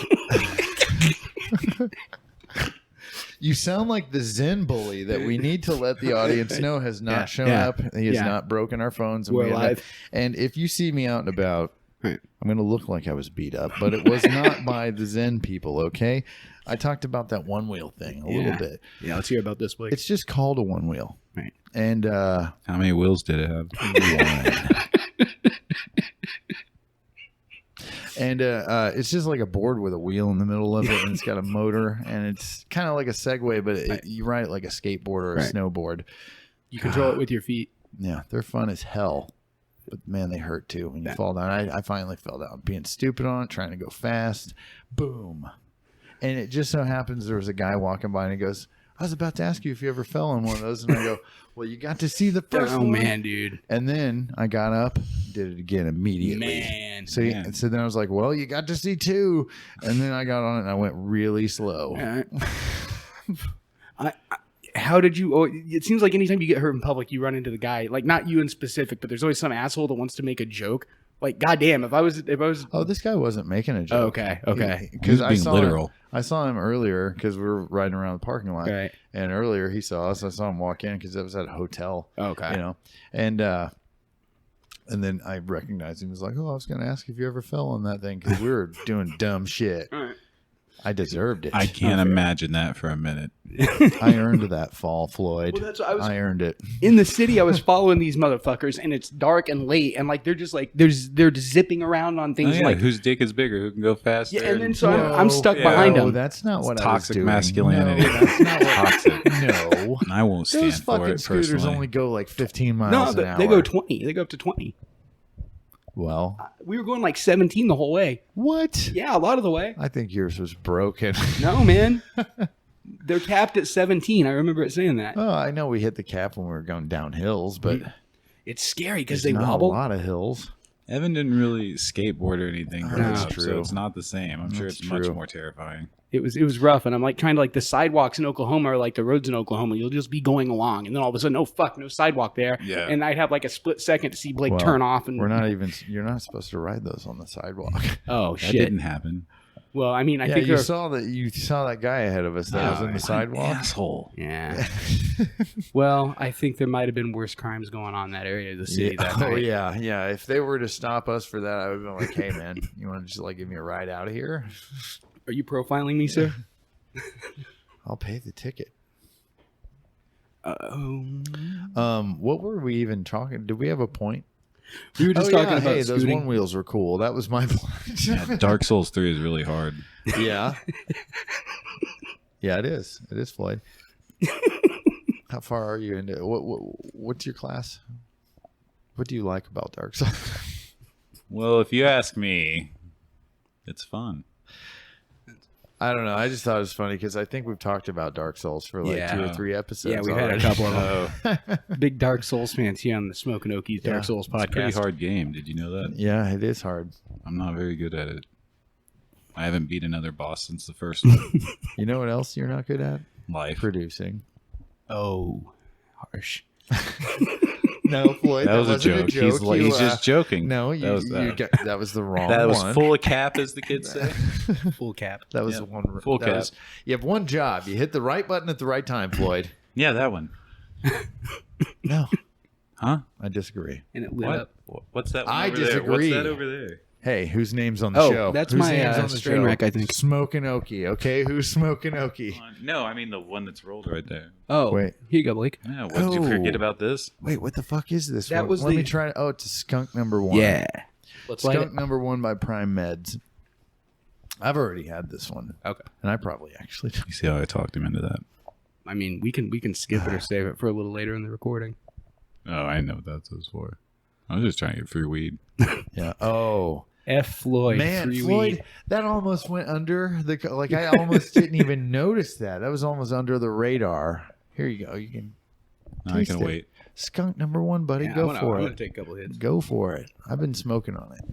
[SPEAKER 2] you sound like the Zen bully that we need to let the audience know has not shown up. He has not broken our phones. And
[SPEAKER 3] We're
[SPEAKER 2] we have
[SPEAKER 3] live.
[SPEAKER 2] not- And if you see me out and about,
[SPEAKER 3] Right.
[SPEAKER 2] I'm going to look like I was beat up, but it was not by the Zen people, okay? I talked about that one wheel thing a little bit.
[SPEAKER 3] Yeah, let's hear about this, Blake.
[SPEAKER 2] It's just called a one wheel.
[SPEAKER 3] Right.
[SPEAKER 2] And
[SPEAKER 1] How many wheels did it have?
[SPEAKER 2] and it's just like a board with a wheel in the middle of it, and it's got a motor, and it's kind of like a Segway, but you ride it like a skateboard or a snowboard.
[SPEAKER 3] You control it with your feet.
[SPEAKER 2] Yeah, they're fun as hell. But man, they hurt too when you fall down. I finally fell down, being stupid on it, trying to go fast. Boom. And it just so happens there was a guy walking by and he goes, I was about to ask you if you ever fell on one of those. And I go, well, you got to see the first
[SPEAKER 3] Oh
[SPEAKER 2] one.
[SPEAKER 3] man, dude.
[SPEAKER 2] And then I got up, did it again immediately.
[SPEAKER 3] Man.
[SPEAKER 2] So, so then I was like, well, you got to see two. And then I got on it and I went really slow.
[SPEAKER 3] How did you? It seems like anytime you get hurt in public, you run into the guy. Like not you in specific, but there's always some asshole that wants to make a joke. Like, goddamn, if I was.
[SPEAKER 2] Oh, this guy wasn't making a joke.
[SPEAKER 3] Okay.
[SPEAKER 1] He was being literal.
[SPEAKER 2] I saw him earlier because we were riding around the parking lot.
[SPEAKER 3] Right.
[SPEAKER 2] And earlier he saw us. I saw him walk in because it was at a hotel.
[SPEAKER 3] Okay.
[SPEAKER 2] You know, and then I recognized him. He was like, "Oh, I was going to ask if you ever fell on that thing because we were doing dumb shit."
[SPEAKER 3] All right.
[SPEAKER 2] I deserved it.
[SPEAKER 1] I can't imagine that for a minute.
[SPEAKER 2] I earned that fall, Floyd.
[SPEAKER 3] Well, that's what I was.
[SPEAKER 2] I earned it.
[SPEAKER 3] In the city, I was following these motherfuckers, and it's dark and late, and like they're just like they're just zipping around on
[SPEAKER 1] Oh,
[SPEAKER 3] things
[SPEAKER 1] yeah,
[SPEAKER 3] like
[SPEAKER 1] whose dick is bigger? Who can go faster?
[SPEAKER 3] yeah, and then so I'm stuck behind
[SPEAKER 2] No,
[SPEAKER 3] them.
[SPEAKER 2] that's not what I was
[SPEAKER 1] Toxic
[SPEAKER 2] doing.
[SPEAKER 1] masculinity.
[SPEAKER 2] No, that's not what.
[SPEAKER 1] Toxic.
[SPEAKER 2] No.
[SPEAKER 1] And I won't stand
[SPEAKER 2] Those
[SPEAKER 1] for
[SPEAKER 2] fucking
[SPEAKER 1] it
[SPEAKER 2] scooters
[SPEAKER 1] personally.
[SPEAKER 2] only go like 15 miles
[SPEAKER 3] No,
[SPEAKER 2] an hour.
[SPEAKER 3] they go 20. They go up to 20.
[SPEAKER 2] Well,
[SPEAKER 3] We were going like 17 the whole way.
[SPEAKER 2] what?
[SPEAKER 3] Yeah, a lot of the way.
[SPEAKER 2] I think yours was broken.
[SPEAKER 3] No, man. They're capped at 17. I remember it saying that.
[SPEAKER 2] Oh, I know we hit the cap when we were going down hills, but
[SPEAKER 3] It's scary because
[SPEAKER 2] there's
[SPEAKER 3] they
[SPEAKER 2] not
[SPEAKER 3] wobble.
[SPEAKER 2] a lot of hills.
[SPEAKER 1] Evan didn't really skateboard or anything growing
[SPEAKER 3] That's
[SPEAKER 1] up, so
[SPEAKER 2] true.
[SPEAKER 1] it's not the same. I'm sure
[SPEAKER 2] That's
[SPEAKER 1] it's much
[SPEAKER 2] true.
[SPEAKER 1] more terrifying.
[SPEAKER 3] It was rough, and I'm like trying to like the sidewalks in Oklahoma are like the roads in Oklahoma. You'll just be going along, and then all of a sudden, oh fuck, no sidewalk there.
[SPEAKER 1] Yeah.
[SPEAKER 3] And I'd have like a split second to see Blake
[SPEAKER 2] Well,
[SPEAKER 3] turn off, and
[SPEAKER 2] We're not even. You're not supposed to ride those on the sidewalk.
[SPEAKER 3] oh
[SPEAKER 1] That
[SPEAKER 3] shit.
[SPEAKER 1] didn't happen.
[SPEAKER 3] Well, I mean, I
[SPEAKER 2] yeah,
[SPEAKER 3] think
[SPEAKER 2] you
[SPEAKER 3] they're
[SPEAKER 2] saw that. You saw that guy ahead of us that was in the
[SPEAKER 1] what an
[SPEAKER 2] sidewalk.
[SPEAKER 1] asshole.
[SPEAKER 3] yeah. Well, I think there might have been worse crimes going on in that area of the city that
[SPEAKER 2] Oh
[SPEAKER 3] night.
[SPEAKER 2] yeah. If they were to stop us for that, I would be like, "Hey man, you want to just like give me a ride out of here?
[SPEAKER 3] Are you profiling me, sir?
[SPEAKER 2] I'll pay the ticket."
[SPEAKER 3] Um,
[SPEAKER 2] What were we even talking? Did we have a point?
[SPEAKER 3] we were just talking about
[SPEAKER 2] hey, those
[SPEAKER 3] scooting.
[SPEAKER 2] one wheels were cool. That was my point.
[SPEAKER 1] Yeah, Dark Souls 3 is really hard.
[SPEAKER 2] yeah. Yeah, it is. It is, Floyd. How far are you into what's your class? What do you like about Dark Souls?
[SPEAKER 1] Well, if you ask me, it's fun.
[SPEAKER 2] I don't know. I just thought it was funny because I think we've talked about Dark Souls for like
[SPEAKER 3] Yeah.
[SPEAKER 2] 2 or 3 episodes.
[SPEAKER 3] Yeah, we've had a
[SPEAKER 2] already.
[SPEAKER 3] couple of them. Big Dark Souls fans here on the Smoking Okies
[SPEAKER 2] Yeah.
[SPEAKER 3] Dark Souls
[SPEAKER 1] It's a pretty
[SPEAKER 3] podcast.
[SPEAKER 1] hard game. Did you know that?
[SPEAKER 2] Yeah, it is hard.
[SPEAKER 1] I'm not very good at it. I haven't beat another boss since the first one.
[SPEAKER 2] You know what else you're not good at?
[SPEAKER 1] Life.
[SPEAKER 2] Producing.
[SPEAKER 3] Oh, harsh.
[SPEAKER 2] No, Floyd,
[SPEAKER 1] That was a
[SPEAKER 2] wasn't
[SPEAKER 1] joke. He's just joking.
[SPEAKER 2] No,
[SPEAKER 1] that was,
[SPEAKER 2] that was the wrong
[SPEAKER 1] that was
[SPEAKER 2] one.
[SPEAKER 1] full of cap, as the kids say.
[SPEAKER 3] Full cap.
[SPEAKER 2] That was
[SPEAKER 1] Yeah,
[SPEAKER 2] the one.
[SPEAKER 1] full
[SPEAKER 2] that
[SPEAKER 1] cap.
[SPEAKER 2] was- you have one job. You hit the right button at the right time, Floyd.
[SPEAKER 1] Yeah, that one.
[SPEAKER 2] No,
[SPEAKER 1] Huh?
[SPEAKER 2] I disagree.
[SPEAKER 3] And it lit
[SPEAKER 1] What?
[SPEAKER 3] up.
[SPEAKER 1] What's that one
[SPEAKER 2] I
[SPEAKER 1] over there?
[SPEAKER 2] disagree.
[SPEAKER 1] What's that over there?
[SPEAKER 2] Hey, whose name's on the
[SPEAKER 3] Oh,
[SPEAKER 2] show?
[SPEAKER 3] that's
[SPEAKER 2] Whose
[SPEAKER 3] my,
[SPEAKER 2] name's on the
[SPEAKER 3] strain
[SPEAKER 2] show?
[SPEAKER 3] wreck, I think.
[SPEAKER 2] Smoking Okie. Okay, who's Smoking Okie?
[SPEAKER 1] No, I mean the one that's rolled right there.
[SPEAKER 3] Oh,
[SPEAKER 2] Wait.
[SPEAKER 3] here you go, Blake.
[SPEAKER 1] Yeah, what, did you forget
[SPEAKER 2] Oh.
[SPEAKER 1] about this?
[SPEAKER 2] Wait, what the fuck is this?
[SPEAKER 3] That
[SPEAKER 2] one?
[SPEAKER 3] was
[SPEAKER 2] Let me
[SPEAKER 3] the-
[SPEAKER 2] try. Oh, it's a Skunk number 1.
[SPEAKER 3] Yeah. Let's light
[SPEAKER 2] Skunk
[SPEAKER 3] it.
[SPEAKER 2] number 1 by Prime Meds. I've already had this one,
[SPEAKER 3] Okay.
[SPEAKER 2] and I probably actually.
[SPEAKER 1] You see how I talked him into that?
[SPEAKER 3] I mean, we can skip it or save it for a little later in the recording.
[SPEAKER 1] Oh, I know what that was for. I was just trying to get free weed.
[SPEAKER 2] Yeah. Oh.
[SPEAKER 3] F. Floyd.
[SPEAKER 2] Man,
[SPEAKER 3] free
[SPEAKER 2] Floyd,
[SPEAKER 3] weed.
[SPEAKER 2] that almost went under the like. I almost didn't even notice that. That was almost under the radar. Here you go. You can
[SPEAKER 1] No, I
[SPEAKER 2] taste
[SPEAKER 1] can
[SPEAKER 2] it.
[SPEAKER 1] wait.
[SPEAKER 2] Skunk number 1, buddy.
[SPEAKER 3] Yeah,
[SPEAKER 2] Go
[SPEAKER 3] I'm
[SPEAKER 2] for
[SPEAKER 3] gonna
[SPEAKER 2] it.
[SPEAKER 3] take a couple hits.
[SPEAKER 2] Go for it. I've been smoking on it,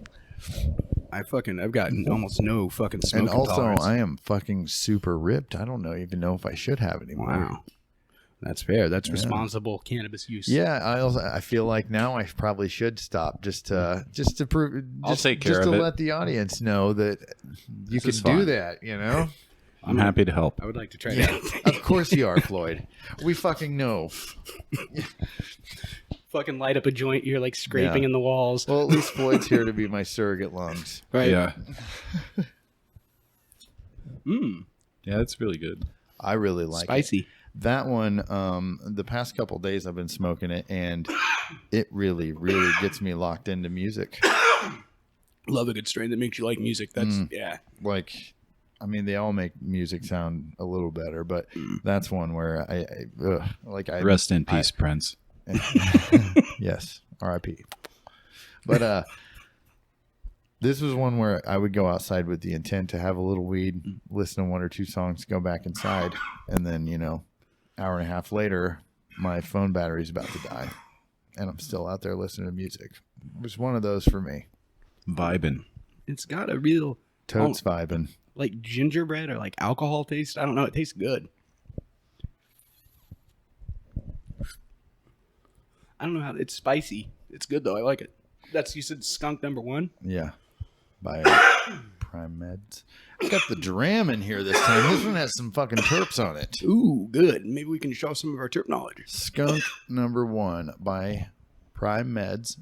[SPEAKER 3] I've got almost no fucking smoking
[SPEAKER 2] and also
[SPEAKER 3] tolerance.
[SPEAKER 2] I am fucking super ripped. I don't even know if I should have anymore.
[SPEAKER 3] Wow. That's fair. That's
[SPEAKER 2] Yeah.
[SPEAKER 3] responsible cannabis use.
[SPEAKER 2] Yeah, I feel like now I probably should stop just to prove.
[SPEAKER 1] I'll take care
[SPEAKER 2] just
[SPEAKER 1] of
[SPEAKER 2] to
[SPEAKER 1] it.
[SPEAKER 2] let the audience know that you
[SPEAKER 1] This is
[SPEAKER 2] can do
[SPEAKER 1] fine.
[SPEAKER 2] that. You know.
[SPEAKER 1] I'm happy to help.
[SPEAKER 3] I would like to try
[SPEAKER 2] Yeah,
[SPEAKER 3] that.
[SPEAKER 2] of course you are, Floyd. We fucking know.
[SPEAKER 3] Fucking light up a joint. You're like scraping
[SPEAKER 2] Yeah.
[SPEAKER 3] in the walls.
[SPEAKER 2] Well, at least Floyd's here to be my surrogate lungs.
[SPEAKER 3] Right.
[SPEAKER 1] Yeah.
[SPEAKER 3] Mmm.
[SPEAKER 1] Yeah, it's really good.
[SPEAKER 2] I really like it.
[SPEAKER 3] Spicy.
[SPEAKER 2] That one. The past couple days I've been smoking it, and it really, really gets me locked into music.
[SPEAKER 3] Love a good strain that makes you like music. That's
[SPEAKER 2] Mm.
[SPEAKER 3] yeah.
[SPEAKER 2] Like, I mean, they all make music sound a little better, but that's one where I
[SPEAKER 1] Rest in peace, Prince.
[SPEAKER 2] Yes, R.I.P. But this was one where I would go outside with the intent to have a little weed, listen to 1 or 2 songs, go back inside, and then hour and a half later, my phone battery's about to die, and I'm still out there listening to music. It was one of those for me.
[SPEAKER 1] Vibin'.
[SPEAKER 3] It's got a real
[SPEAKER 2] Totes vibing.
[SPEAKER 3] like gingerbread or like alcohol taste. I don't know. It tastes good. I don't know how it's spicy. It's good though. I like it. You said skunk number 1.
[SPEAKER 2] Yeah, by Prime Meds. I got the dram in here this time. This one has some fucking terps on it.
[SPEAKER 3] Ooh, good. Maybe we can show some of our terp knowledge.
[SPEAKER 2] Skunk number 1 by Prime Meds.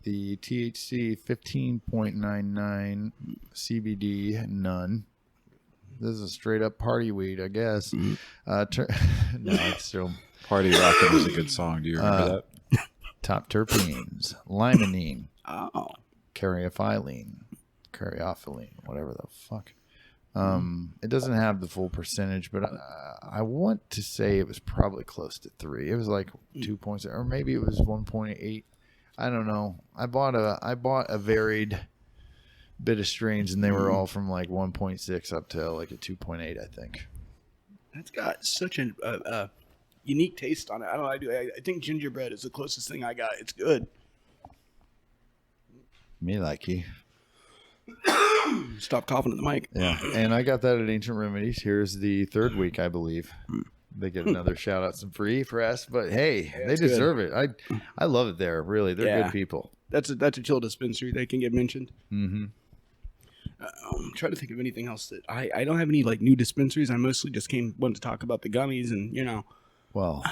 [SPEAKER 2] The THC 15.99 CBD none. This is a straight up party weed, I guess. No, it's still
[SPEAKER 1] Party Rockin' was a good song. Do you remember that?
[SPEAKER 2] top terpenes: limonene,
[SPEAKER 3] Oh,
[SPEAKER 2] caryophyllene, whatever the fuck. It doesn't have the full percentage, but I want to say it was probably close to 3. It was like 2 points, or maybe it was 1.8. I don't know. I bought a varied bit of strains, and they were all from like 1.6 up to like a 2.8, I think.
[SPEAKER 3] That's got such a unique taste on it. I don't know. I think gingerbread is the closest thing I got. It's good.
[SPEAKER 2] Me likey.
[SPEAKER 3] Stop coughing in the mic.
[SPEAKER 2] Yeah, and I got that at Ancient Remedies. Here's the third week, I believe. They get another shout out, some free press, but hey, they deserve it. I love it there. Really, they're good people.
[SPEAKER 3] That's a chill dispensary. They can get mentioned.
[SPEAKER 2] Mm-hmm.
[SPEAKER 3] I'm trying to think of anything else that I don't have any like new dispensaries. I mostly just wanted to talk about the gummies, and
[SPEAKER 2] Well,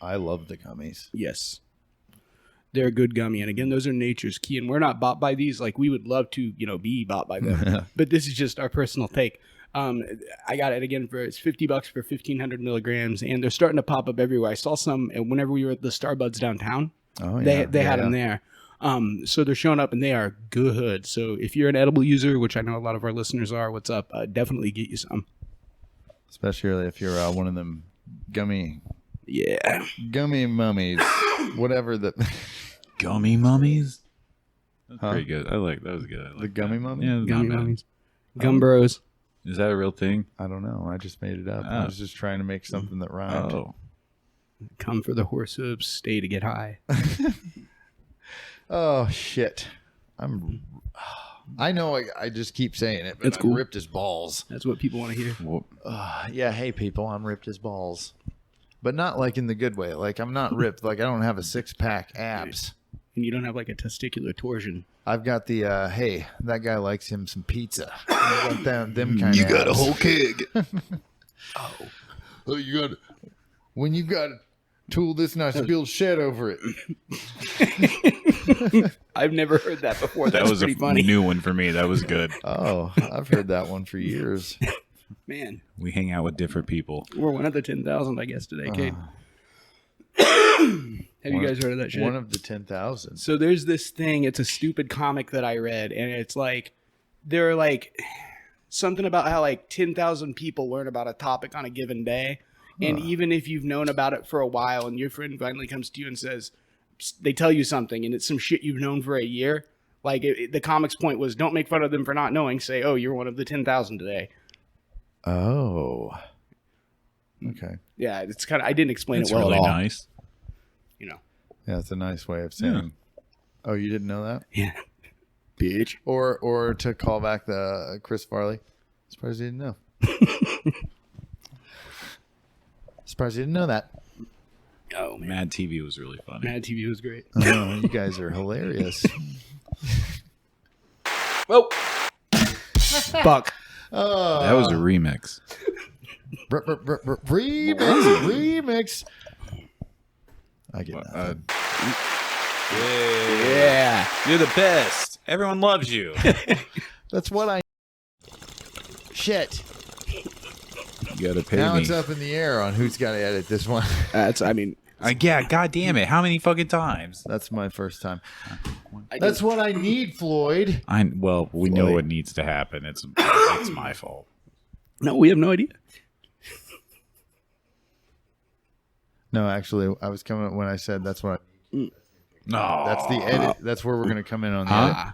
[SPEAKER 2] I love the gummies.
[SPEAKER 3] Yes, they're a good gummy, and again, those are nature's key. And we're not bought by these. Like we would love to, be bought by them, but this is just our personal take. I got it again it's $50 for 1,500 milligrams, and they're starting to pop up everywhere. I saw some whenever we were at the Starbuds downtown.
[SPEAKER 2] Oh yeah,
[SPEAKER 3] they had them there. So they're showing up and they are good. So if you're an edible user, which I know a lot of our listeners are, what's up? Definitely get you some.
[SPEAKER 2] Especially if you're one of them gummy mummies, whatever the
[SPEAKER 1] gummy mummies. That's pretty good. That was good.
[SPEAKER 2] The gummy mummies.
[SPEAKER 1] Yeah,
[SPEAKER 3] gummy mummies. Gum bros.
[SPEAKER 1] Is that a real thing?
[SPEAKER 2] I don't know. I just made it up. I was just trying to make something that rhymed.
[SPEAKER 1] Oh.
[SPEAKER 3] Come for the horse hooves, stay to get high.
[SPEAKER 2] Oh shit! I know. I just keep saying it, but
[SPEAKER 3] That's
[SPEAKER 2] I'm
[SPEAKER 3] cool.
[SPEAKER 2] ripped as balls.
[SPEAKER 3] That's what people want to hear.
[SPEAKER 2] Yeah. Hey, people, I'm ripped as balls, but not like in the good way. Like I'm not ripped. Like I don't have a 6-pack abs.
[SPEAKER 3] And you don't have like a testicular torsion.
[SPEAKER 2] I've got the hey, that guy likes him some pizza. I got them kind of.
[SPEAKER 1] You got a
[SPEAKER 2] abs.
[SPEAKER 1] whole keg.
[SPEAKER 2] Oh, you got when you got a tool this nice, build shed over it.
[SPEAKER 3] I've never heard that before.
[SPEAKER 1] That
[SPEAKER 3] That's
[SPEAKER 1] was a
[SPEAKER 3] pretty funny.
[SPEAKER 1] new one for me. That was good.
[SPEAKER 2] Oh, I've heard that one for years.
[SPEAKER 3] Man,
[SPEAKER 1] We hang out with different people.
[SPEAKER 3] we're one of the 10,000, I guess, today, Kate. Have you guys heard of that shit?
[SPEAKER 2] One of the 10,000.
[SPEAKER 3] So there's this thing. It's a stupid comic that I read, and it's like there are like something about how like 10,000 people learn about a topic on a given day, and even if you've known about it for a while, and your friend finally comes to you and says they tell you something, and it's some shit you've known for a year. Like the comic's point was, don't make fun of them for not knowing. Say, oh, you're one of the 10,000 today.
[SPEAKER 2] Oh. Okay.
[SPEAKER 3] Yeah, it's kind of. I didn't explain
[SPEAKER 1] It's
[SPEAKER 3] it well
[SPEAKER 1] really
[SPEAKER 3] at all.
[SPEAKER 1] nice.
[SPEAKER 2] Yeah, it's a nice way of saying. Oh, you didn't know that?
[SPEAKER 3] Yeah, bitch.
[SPEAKER 2] Or to call back the Chris Farley. Surprised you didn't know. Surprised you didn't know that.
[SPEAKER 3] Oh man,
[SPEAKER 1] Mad TV was really funny.
[SPEAKER 3] Mad TV was great.
[SPEAKER 2] Oh, you guys are hilarious.
[SPEAKER 3] Whoa, fuck.
[SPEAKER 2] Oh,
[SPEAKER 1] That was a remix.
[SPEAKER 2] remix. I get that.
[SPEAKER 3] Yeah.
[SPEAKER 1] You're the best. Everyone loves you.
[SPEAKER 2] That's what I. Shit.
[SPEAKER 1] You gotta pay
[SPEAKER 2] Now
[SPEAKER 1] me.
[SPEAKER 2] it's up in the air on who's got to edit this one.
[SPEAKER 1] Yeah, god damn it. How many fucking times?
[SPEAKER 2] That's my first time. That's what I need, Floyd.
[SPEAKER 1] Well, we know what needs to happen. It's my fault.
[SPEAKER 3] No, we have no idea.
[SPEAKER 2] No, actually, I was coming when I said that's what I need.
[SPEAKER 1] No.
[SPEAKER 2] That's the edit. That's where we're going to come in on the edit.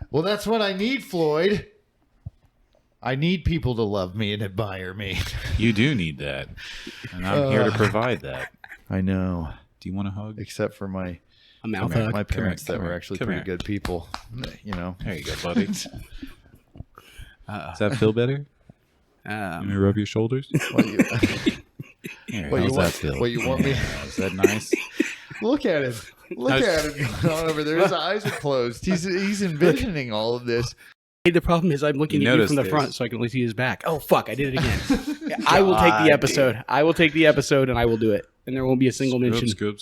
[SPEAKER 2] Well, that's what I need, Floyd. I need people to love me and admire me.
[SPEAKER 1] You do need that. And I'm here to provide that.
[SPEAKER 2] I know.
[SPEAKER 1] Do you want a hug?
[SPEAKER 2] Except for my
[SPEAKER 3] mouth
[SPEAKER 2] my
[SPEAKER 3] hug.
[SPEAKER 2] parents
[SPEAKER 1] Come
[SPEAKER 2] that were
[SPEAKER 1] here.
[SPEAKER 2] actually
[SPEAKER 1] Come
[SPEAKER 2] pretty
[SPEAKER 1] here.
[SPEAKER 2] good people. You know.
[SPEAKER 1] There you go, buddy. Does that feel better? Let me rub your shoulders.
[SPEAKER 2] What you,
[SPEAKER 1] Here,
[SPEAKER 2] what
[SPEAKER 1] how's
[SPEAKER 2] you
[SPEAKER 1] that
[SPEAKER 2] want?
[SPEAKER 1] feel?
[SPEAKER 2] What you want me?
[SPEAKER 1] Yeah, is that nice?
[SPEAKER 2] Look at him. Look at him going on over there. His eyes are closed. He's envisioning all of this.
[SPEAKER 3] Hey, the problem is I'm looking
[SPEAKER 1] You
[SPEAKER 3] at you from the
[SPEAKER 1] noticed
[SPEAKER 3] front,
[SPEAKER 1] this.
[SPEAKER 3] so I can only see his back. Oh fuck! I did it again. I will take the episode. I will take the episode, and I will do it. And there won't be a single mention.
[SPEAKER 1] Scoop.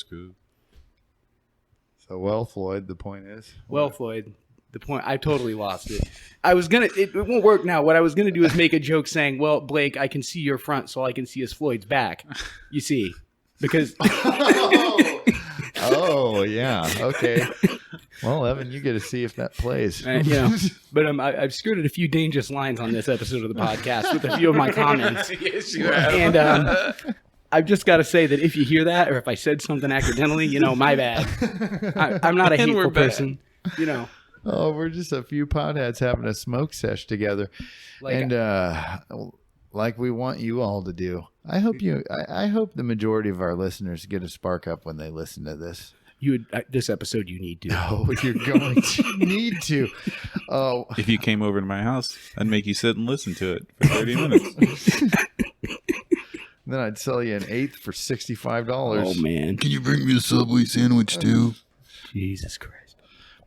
[SPEAKER 2] So, well, Floyd, the point is.
[SPEAKER 3] Well, Floyd, the point. I totally lost it. I was gonna. It won't work now. What I was gonna do is make a joke saying, "Well, Blake, I can see your front, so all I can see is Floyd's back." You see, because
[SPEAKER 2] Oh, yeah. Okay. Well, Evan, you get to see if that plays.
[SPEAKER 3] but I've skirted a few dangerous lines on this episode of the podcast with a few of my comments.
[SPEAKER 1] Yes, you have.
[SPEAKER 3] And I've just got to say that if you hear that, or if I said something accidentally, my bad. I'm not a hateful person,
[SPEAKER 2] Oh, we're just a few potheads having a smoke sesh together, and like we want you all to do. I hope the majority of our listeners get a spark up when they listen to this.
[SPEAKER 3] This episode, you need to.
[SPEAKER 2] Oh, you're going to need to. Oh,
[SPEAKER 1] If you came over to my house, I'd make you sit and listen to it for 30 minutes.
[SPEAKER 2] then I'd sell you an eighth for $65.
[SPEAKER 3] Oh man,
[SPEAKER 1] Can you bring me a Subway sandwich too?
[SPEAKER 3] Jesus Christ!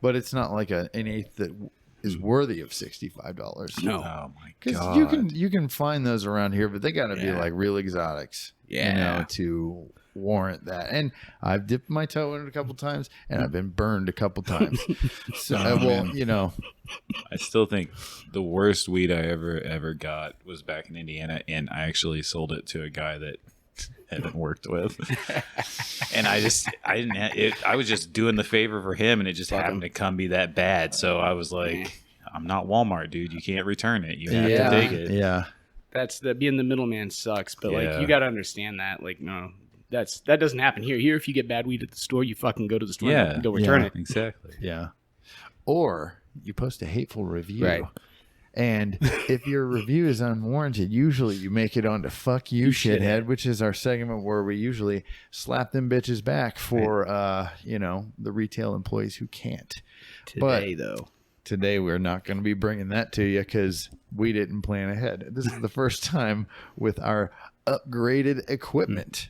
[SPEAKER 2] But it's not like an eighth that is worthy of $65.
[SPEAKER 3] No,
[SPEAKER 1] Oh my
[SPEAKER 2] Because
[SPEAKER 1] god!
[SPEAKER 2] you can find those around here, but they got to be like real exotics, to warrant that. And I've dipped my toe in it a couple times, and I've been burned a couple times. So,
[SPEAKER 1] I still think the worst weed I ever got was back in Indiana, and I actually sold it to a guy that I haven't worked with. And I was just doing the favor for him, and it just happened to come be that bad. So I was like, I'm not Walmart, dude. You can't return it. You have to take it.
[SPEAKER 2] Yeah.
[SPEAKER 3] that's being the middleman sucks. But like, you got to understand that. Like, no. That doesn't happen here. Here, if you get bad weed at the store, you fucking go to the store and go return it.
[SPEAKER 1] Exactly.
[SPEAKER 2] Yeah. Or you post a hateful review.
[SPEAKER 3] Right.
[SPEAKER 2] And if your review is unwarranted, usually you make it onto Fuck You Shithead, which is our segment where we usually slap them bitches back for, the retail employees who can't. Today, we're not going to be bringing that to you because we didn't plan ahead. This is the first time with our upgraded equipment.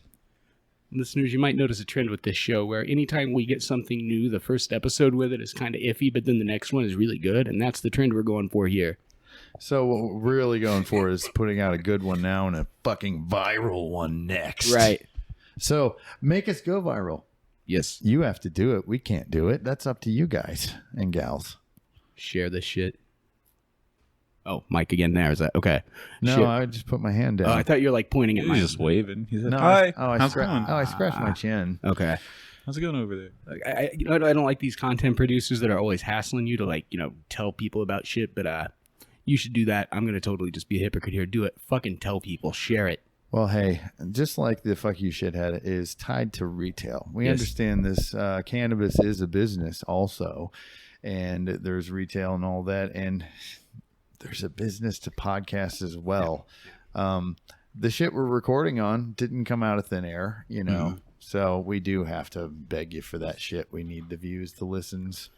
[SPEAKER 3] Listeners, you might notice a trend with this show where anytime we get something new, the first episode with it is kind of iffy, but then the next one is really good, and that's the trend we're going for here.
[SPEAKER 2] So what we're really going for is putting out a good one now and a fucking viral one next.
[SPEAKER 3] Right.
[SPEAKER 2] So make us go viral.
[SPEAKER 3] Yes.
[SPEAKER 2] You have to do it. We can't do it. That's up to you guys and gals.
[SPEAKER 3] Share this shit. Oh, Mike again there. Is that okay?
[SPEAKER 2] No,
[SPEAKER 3] Shit.
[SPEAKER 2] I just put my hand down.
[SPEAKER 3] Oh, I thought you were like pointing at
[SPEAKER 1] He
[SPEAKER 3] my.
[SPEAKER 1] was just waving. He said,
[SPEAKER 2] No,
[SPEAKER 1] "Hi,
[SPEAKER 2] I
[SPEAKER 1] how's it going?
[SPEAKER 2] scratched my chin.
[SPEAKER 3] Okay.
[SPEAKER 1] How's it going over there?"
[SPEAKER 3] I don't like these content producers that are always hassling you to tell people about shit, but you should do that. I'm gonna totally just be a hypocrite here. Do it. Fucking tell people. Share it.
[SPEAKER 2] Well, hey, just like the Fuck You Shithead is tied to retail. We understand this cannabis is a business also, and there's retail and all that, and there's a business to podcasts as well. The shit we're recording on didn't come out of thin air, so we do have to beg you for that shit. We need the views, the listens.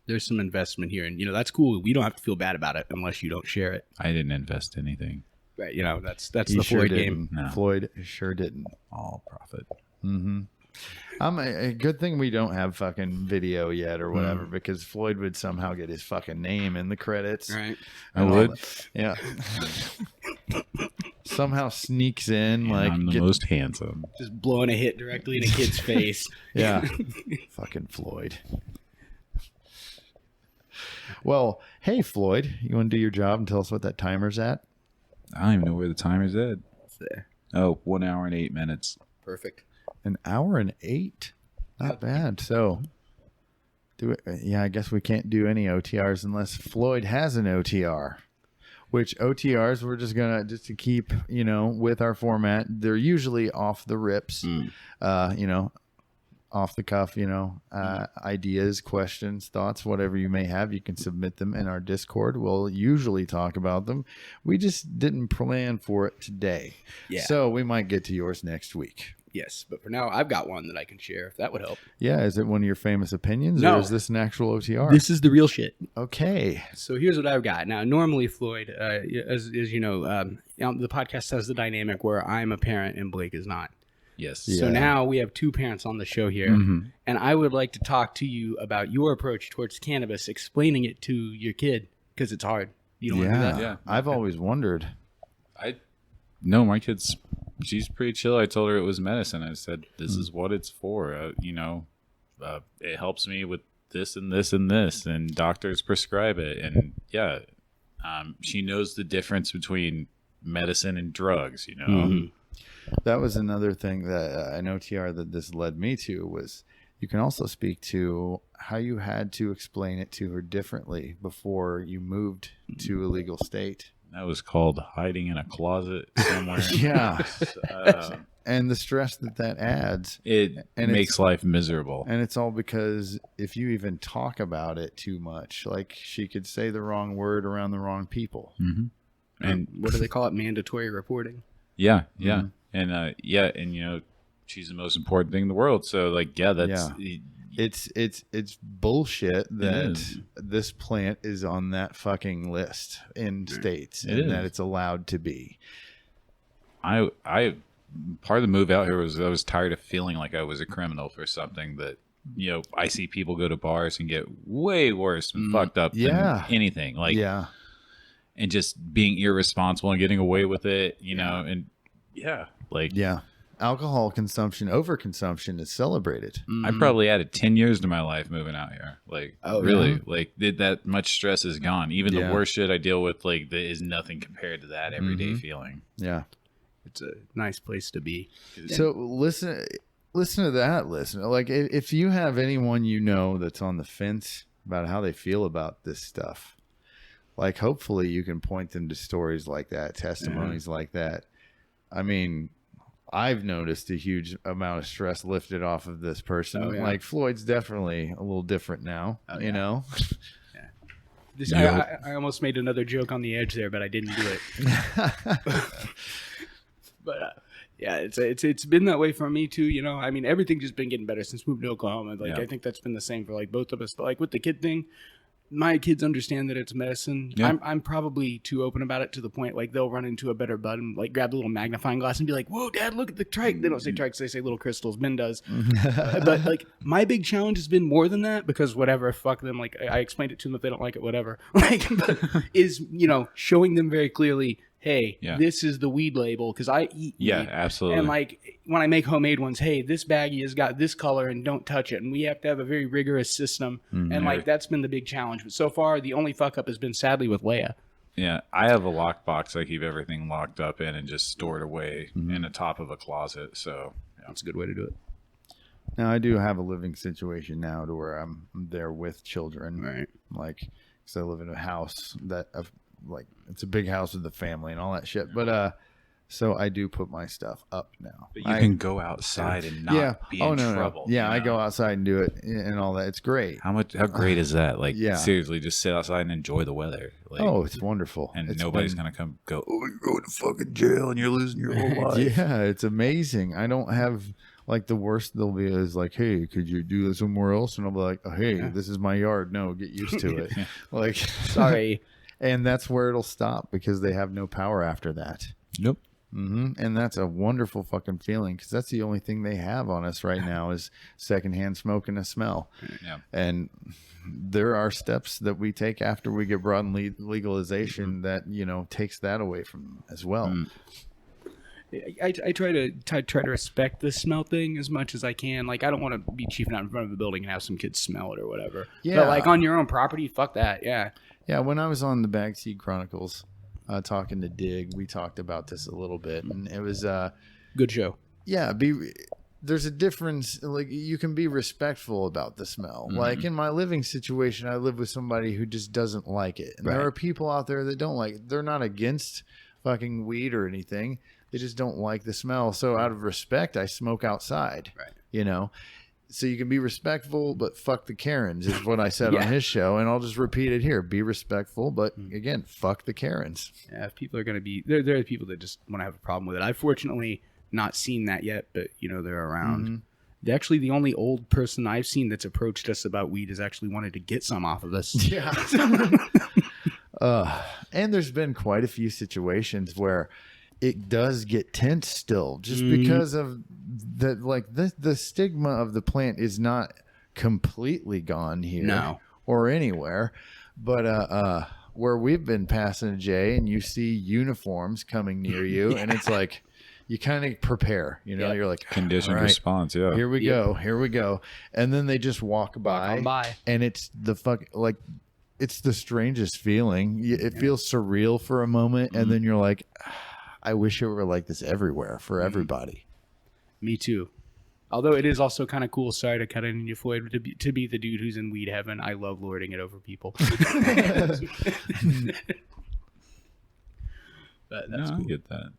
[SPEAKER 3] There's some investment here, and that's cool. We don't have to feel bad about it unless you don't share it.
[SPEAKER 1] I didn't invest anything.
[SPEAKER 3] Right? That's the Floyd game.
[SPEAKER 1] No.
[SPEAKER 2] Floyd sure didn't.
[SPEAKER 1] All profit.
[SPEAKER 2] Mm-hmm. A good thing we don't have fucking video yet or whatever, because Floyd would somehow get his fucking name in the credits.
[SPEAKER 3] Right.
[SPEAKER 1] I would.
[SPEAKER 2] Yeah. Somehow sneaks in like
[SPEAKER 1] I'm the most handsome.
[SPEAKER 3] Just blowing a hit directly in a kid's face.
[SPEAKER 2] Yeah. Fucking Floyd. Well, hey Floyd, you want to do your job and tell us what that timer's at?
[SPEAKER 1] I don't even know where the timer's at.
[SPEAKER 3] It's there.
[SPEAKER 1] Oh, 1 hour and 8 minutes.
[SPEAKER 3] Perfect.
[SPEAKER 2] An hour and 8. Not bad. So do it. Yeah, I guess we can't do any OTRs unless Floyd has an OTR. Which OTRs we're just to keep, with our format. They're usually off the rips, off the cuff, ideas, questions, thoughts, whatever you may have. You can submit them in our Discord. We'll usually talk about them. We just didn't plan for it today.
[SPEAKER 3] Yeah.
[SPEAKER 2] So we might get to yours next week.
[SPEAKER 3] Yes, but for now, I've got one that I can share if that would help.
[SPEAKER 2] Yeah, is it one of your famous opinions,
[SPEAKER 3] No.
[SPEAKER 2] or is this an actual OTR?
[SPEAKER 3] This is the real shit.
[SPEAKER 2] Okay.
[SPEAKER 3] So here's what I've got. Now, normally, Floyd, as you know, the podcast has the dynamic where I'm a parent and Blake is not.
[SPEAKER 1] Yes.
[SPEAKER 2] Yeah.
[SPEAKER 3] So now we have two parents on the show here, and I would like to talk to you about your approach towards cannabis, explaining it to your kid, because it's hard. You don't want to do that.
[SPEAKER 1] Yeah.
[SPEAKER 2] I've always wondered.
[SPEAKER 1] No, my kid's, she's pretty chill. I told her it was medicine. I said, this is what it's for. It helps me with this and this and this, and doctors prescribe it. And she knows the difference between medicine and drugs,
[SPEAKER 2] That was another thing that an OTR that this led me to was you can also speak to how you had to explain it to her differently before you moved to a legal state.
[SPEAKER 1] That was called hiding in a closet somewhere.
[SPEAKER 2] Yeah. and the stress that adds.
[SPEAKER 1] It
[SPEAKER 2] And
[SPEAKER 1] makes life miserable.
[SPEAKER 2] And it's all because if you even talk about it too much, like she could say the wrong word around the wrong people.
[SPEAKER 1] Mm-hmm.
[SPEAKER 3] And what do they call it? Mandatory reporting.
[SPEAKER 1] Yeah. And and she's the most important thing in the world. So like, that's
[SPEAKER 2] it's bullshit that this plant is on that fucking list in states and that it's allowed to be.
[SPEAKER 1] I part of the move out here was I was tired of feeling like I was a criminal for something that I see people go to bars and get way worse and fucked up than anything. Like and just being irresponsible and getting away with it, and
[SPEAKER 2] alcohol consumption, overconsumption is celebrated.
[SPEAKER 1] I probably added 10 years to my life moving out here. Like, really, like that much stress is gone. Even the worst shit I deal with, like, is nothing compared to that everyday feeling.
[SPEAKER 2] Yeah.
[SPEAKER 3] It's a nice place to be.
[SPEAKER 2] So listen to that, listener. Like, if you have anyone that's on the fence about how they feel about this stuff, like, hopefully you can point them to stories like that, testimonies like that. I mean, I've noticed a huge amount of stress lifted off of this person.
[SPEAKER 3] Oh, yeah.
[SPEAKER 2] Like, Floyd's definitely a little different now, you know?
[SPEAKER 3] I almost made another joke on the edge there, but I didn't do it. But it's been that way for me too. I mean, everything's just been getting better since moving to Oklahoma. Like, I think that's been the same for like both of us. But like with the kid thing, my kids understand that it's medicine. Yeah. I'm probably too open about it to the point like they'll run into a better bud and like grab the little magnifying glass and be like, "Whoa, Dad, look at the trike." They don't say trikes; they say little crystals. Ben does. But like my big challenge has been more than that because whatever, fuck them. Like I explained it to them if they don't like it, whatever. Like, but is showing them very clearly. Hey, this is the weed label because I eat weed.
[SPEAKER 1] Yeah, absolutely.
[SPEAKER 3] And like when I make homemade ones, hey, this baggie has got this color and don't touch it. And we have to have a very rigorous system. And like that's been the big challenge. But so far, the only fuck up has been sadly with Leia.
[SPEAKER 1] Yeah, I have a lockbox I keep everything locked up in and just stored away in the top of a closet. So
[SPEAKER 3] that's a good way to do it.
[SPEAKER 2] Now I do have a living situation now to where I'm there with children.
[SPEAKER 3] Right.
[SPEAKER 2] Like, because I live in a house that like it's a big house with the family and all that shit, but so I do put my stuff up now.
[SPEAKER 1] But you can go outside and not be in trouble.
[SPEAKER 2] No. I go outside and do it and all that. It's great.
[SPEAKER 1] How great is that? Like, seriously, just sit outside and enjoy the weather. Like,
[SPEAKER 2] it's wonderful.
[SPEAKER 1] And nobody's gonna go, oh, you're going to fucking jail and you're losing your whole life.
[SPEAKER 2] Yeah, it's amazing. I don't have like the worst they'll be is like, hey, could you do this somewhere else? And I'll be like, oh, hey, this is my yard. No, get used to it. Like,
[SPEAKER 3] sorry.
[SPEAKER 2] And that's where it'll stop because they have no power after that.
[SPEAKER 1] Nope.
[SPEAKER 2] And that's a wonderful fucking feeling because that's the only thing they have on us right now is secondhand smoke and a smell. Yeah. And there are steps that we take after we get broad legalization that, takes that away from them as well.
[SPEAKER 3] I try to respect the smell thing as much as I can. Like, I don't want to be chiefing out in front of a building and have some kids smell it or whatever. Yeah. But like on your own property, fuck that. Yeah.
[SPEAKER 2] Yeah, when I was on the Bagseed Chronicles talking to Dig, we talked about this a little bit, and it was
[SPEAKER 3] good show.
[SPEAKER 2] Yeah, there's a difference. Like, you can be respectful about the smell. Like in my living situation, I live with somebody who just doesn't like it, and there are people out there that don't like it. They're not against fucking weed or anything. They just don't like the smell. So out of respect, I smoke outside. Right. So you can be respectful, but fuck the Karens is what I said on his show. And I'll just repeat it here. Be respectful, but again, fuck the Karens.
[SPEAKER 3] Yeah, if people are going to be, there are people that just want to have a problem with it. I've fortunately not seen that yet, but they're around. Actually, the only old person I've seen that's approached us about weed has actually wanted to get some off of us.
[SPEAKER 2] Yeah. And there's been quite a few situations where it does get tense still just because of the stigma of the plant is not completely gone here or anywhere, but where we've been passing a J and you see uniforms coming near you and it's like you kind of prepare, you're like
[SPEAKER 1] conditioned response. Yeah.
[SPEAKER 2] Here we go. And then they just walk by and it's it's the strangest feeling. It feels surreal for a moment. And then you're like, I wish it were like this everywhere for everybody.
[SPEAKER 3] Me too. Although it is also kind of cool. Sorry to cut in you, Floyd, to be the dude who's in weed heaven. I love lording it over people. But that's cool.
[SPEAKER 1] I get that.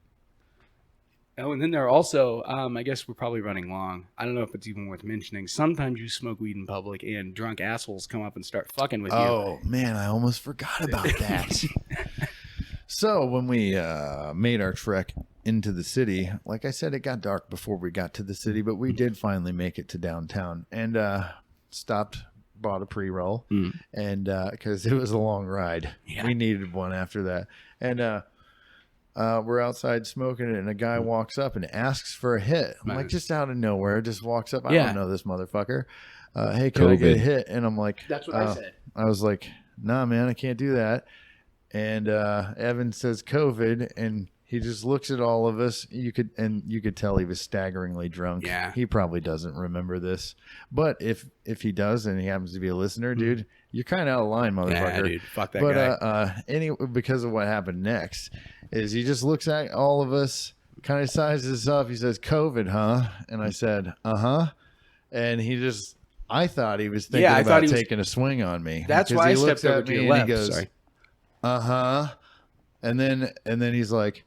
[SPEAKER 3] Oh, and then there are also, I guess we're probably running long. I don't know if it's even worth mentioning. Sometimes you smoke weed in public and drunk assholes come up and start fucking with you.
[SPEAKER 2] Oh, man, I almost forgot about that. So when we made our trek into the city, like I said, it got dark before we got to the city, but we did finally make it to downtown and bought a pre-roll, and because it was a long ride. Yeah. We needed one after that. And we're outside smoking it, and a guy walks up and asks for a hit. I'm like, just out of nowhere, just walks up. I don't know this motherfucker. Hey, can I get a hit? And I'm like,
[SPEAKER 3] that's what I said.
[SPEAKER 2] I was like, nah, man, I can't do that. And Evan says COVID, and he just looks at all of us. You could tell he was staggeringly drunk. Yeah, he probably doesn't remember this, but if he does, and he happens to be a listener, dude, you're kind of out of line, motherfucker. Yeah, dude, fuck that guy. But because of what happened next, is he just looks at all of us, kind of sizes up. He says, "COVID, huh?" And I said, "Uh-huh." And he just, I thought he was thinking about taking a swing on me.
[SPEAKER 3] That's why I stepped over to your left.
[SPEAKER 2] He goes, "Uh-huh," and then he's like,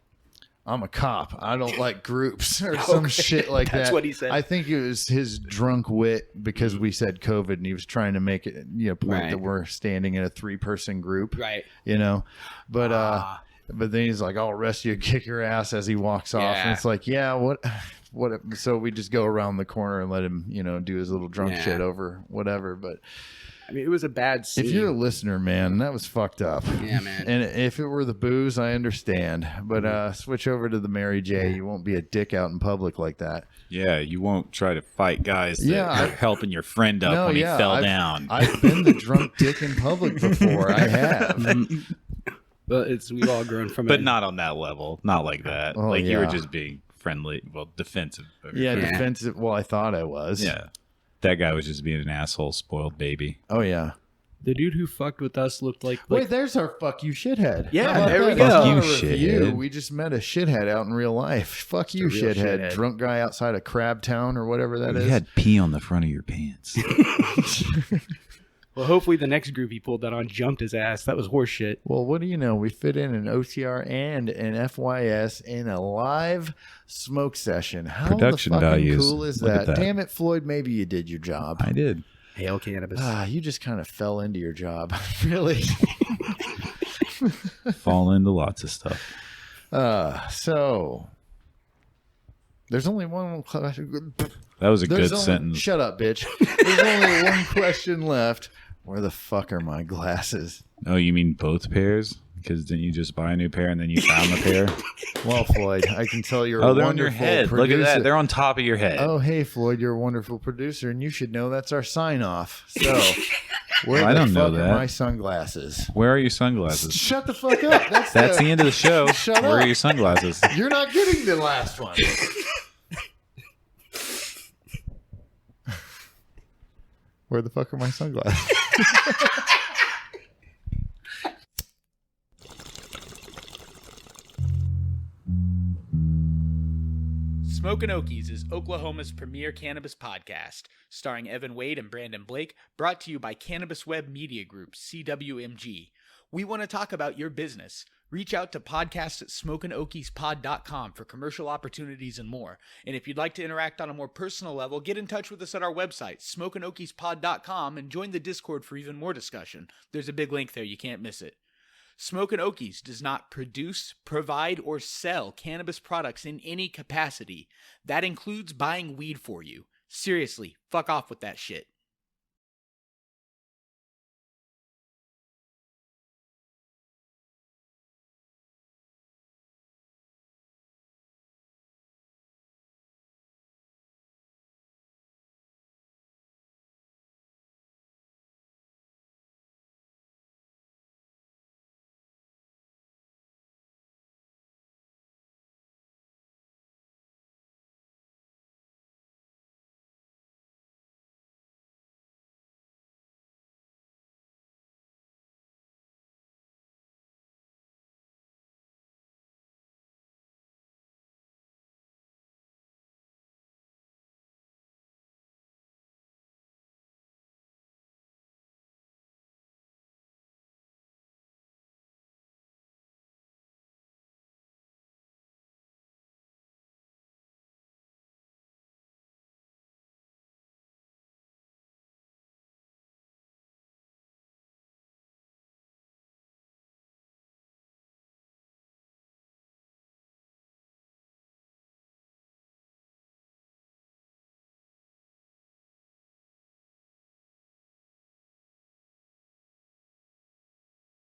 [SPEAKER 2] "I'm a cop. I don't like groups," or some shit like that. That's what he said. I think it was his drunk wit because we said COVID, and he was trying to make it, point that we're standing in a 3-person group, right? But then he's like, "I'll arrest you and kick your ass" as he walks off, and it's like, what? So we just go around the corner and let him, do his little drunk shit over whatever, but.
[SPEAKER 3] I mean, it was a bad scene.
[SPEAKER 2] If you're a listener, man, that was fucked up.
[SPEAKER 3] Yeah, man.
[SPEAKER 2] And if it were the booze, I understand. But switch over to the Mary J. You won't be a dick out in public like that.
[SPEAKER 1] Yeah, you won't try to fight guys that are helping your friend up when he fell down.
[SPEAKER 2] I've been the drunk dick in public before. I have.
[SPEAKER 3] But we've all grown from it.
[SPEAKER 1] But not on that level. Not like that. Oh, you were just being friendly. Well, defensive.
[SPEAKER 2] Defensive. Well, I thought I was.
[SPEAKER 1] Yeah. That guy was just being an asshole, spoiled baby.
[SPEAKER 2] Oh, yeah.
[SPEAKER 3] The dude who fucked with us looked like...
[SPEAKER 2] Wait, there's our fuck you shithead.
[SPEAKER 3] Yeah, there we go. Fuck
[SPEAKER 1] you, shithead.
[SPEAKER 2] We just met a shithead out in real life. Fuck you, shithead. Drunk guy outside of Crab Town or whatever that is.
[SPEAKER 1] You had pee on the front of your pants.
[SPEAKER 3] Well, hopefully the next group he pulled that on jumped his ass. That was horse shit.
[SPEAKER 2] Well, what do you know? We fit in an OTR and an FYS in a live smoke session. How
[SPEAKER 1] production values.
[SPEAKER 2] Cool is that? Damn it, Floyd, maybe you did your job.
[SPEAKER 1] I did.
[SPEAKER 3] Hail cannabis.
[SPEAKER 2] You just kind of fell into your job. Really?
[SPEAKER 1] Fall into lots of stuff.
[SPEAKER 2] So there's only one question.
[SPEAKER 1] That was a good sentence.
[SPEAKER 2] Shut up, bitch. There's only one question left. Where the fuck are my glasses?
[SPEAKER 1] Oh, you mean both pairs? Because didn't you just buy a new pair and then you found the pair?
[SPEAKER 2] Well, Floyd, I can tell you're a wonderful
[SPEAKER 1] on your head.
[SPEAKER 2] producer.
[SPEAKER 1] Look at that. They're on top of your head.
[SPEAKER 2] Oh, hey, Floyd, you're a wonderful producer, and you should know that's our sign-off. So, where
[SPEAKER 1] I don't know
[SPEAKER 2] are
[SPEAKER 1] that.
[SPEAKER 2] my sunglasses?
[SPEAKER 1] Where are your sunglasses?
[SPEAKER 2] Shut the fuck up. That's
[SPEAKER 1] the end of the show.
[SPEAKER 2] Shut up.
[SPEAKER 1] Where are your sunglasses?
[SPEAKER 2] You're not getting the last one. Where the fuck are my sunglasses?
[SPEAKER 4] Smokin' Okies is Oklahoma's premier cannabis podcast, starring Evan Wade and Brandon Blake, brought to you by Cannabis Web Media Group, CWMG. We want to talk about your business. Reach out to podcast@smokinokiespod.com for commercial opportunities and more. And if you'd like to interact on a more personal level, get in touch with us at our website, smokinokiespod.com, and join the Discord for even more discussion. There's a big link there. You can't miss it. Smokin' Okies does not produce, provide, or sell cannabis products in any capacity. That includes buying weed for you. Seriously, fuck off with that shit.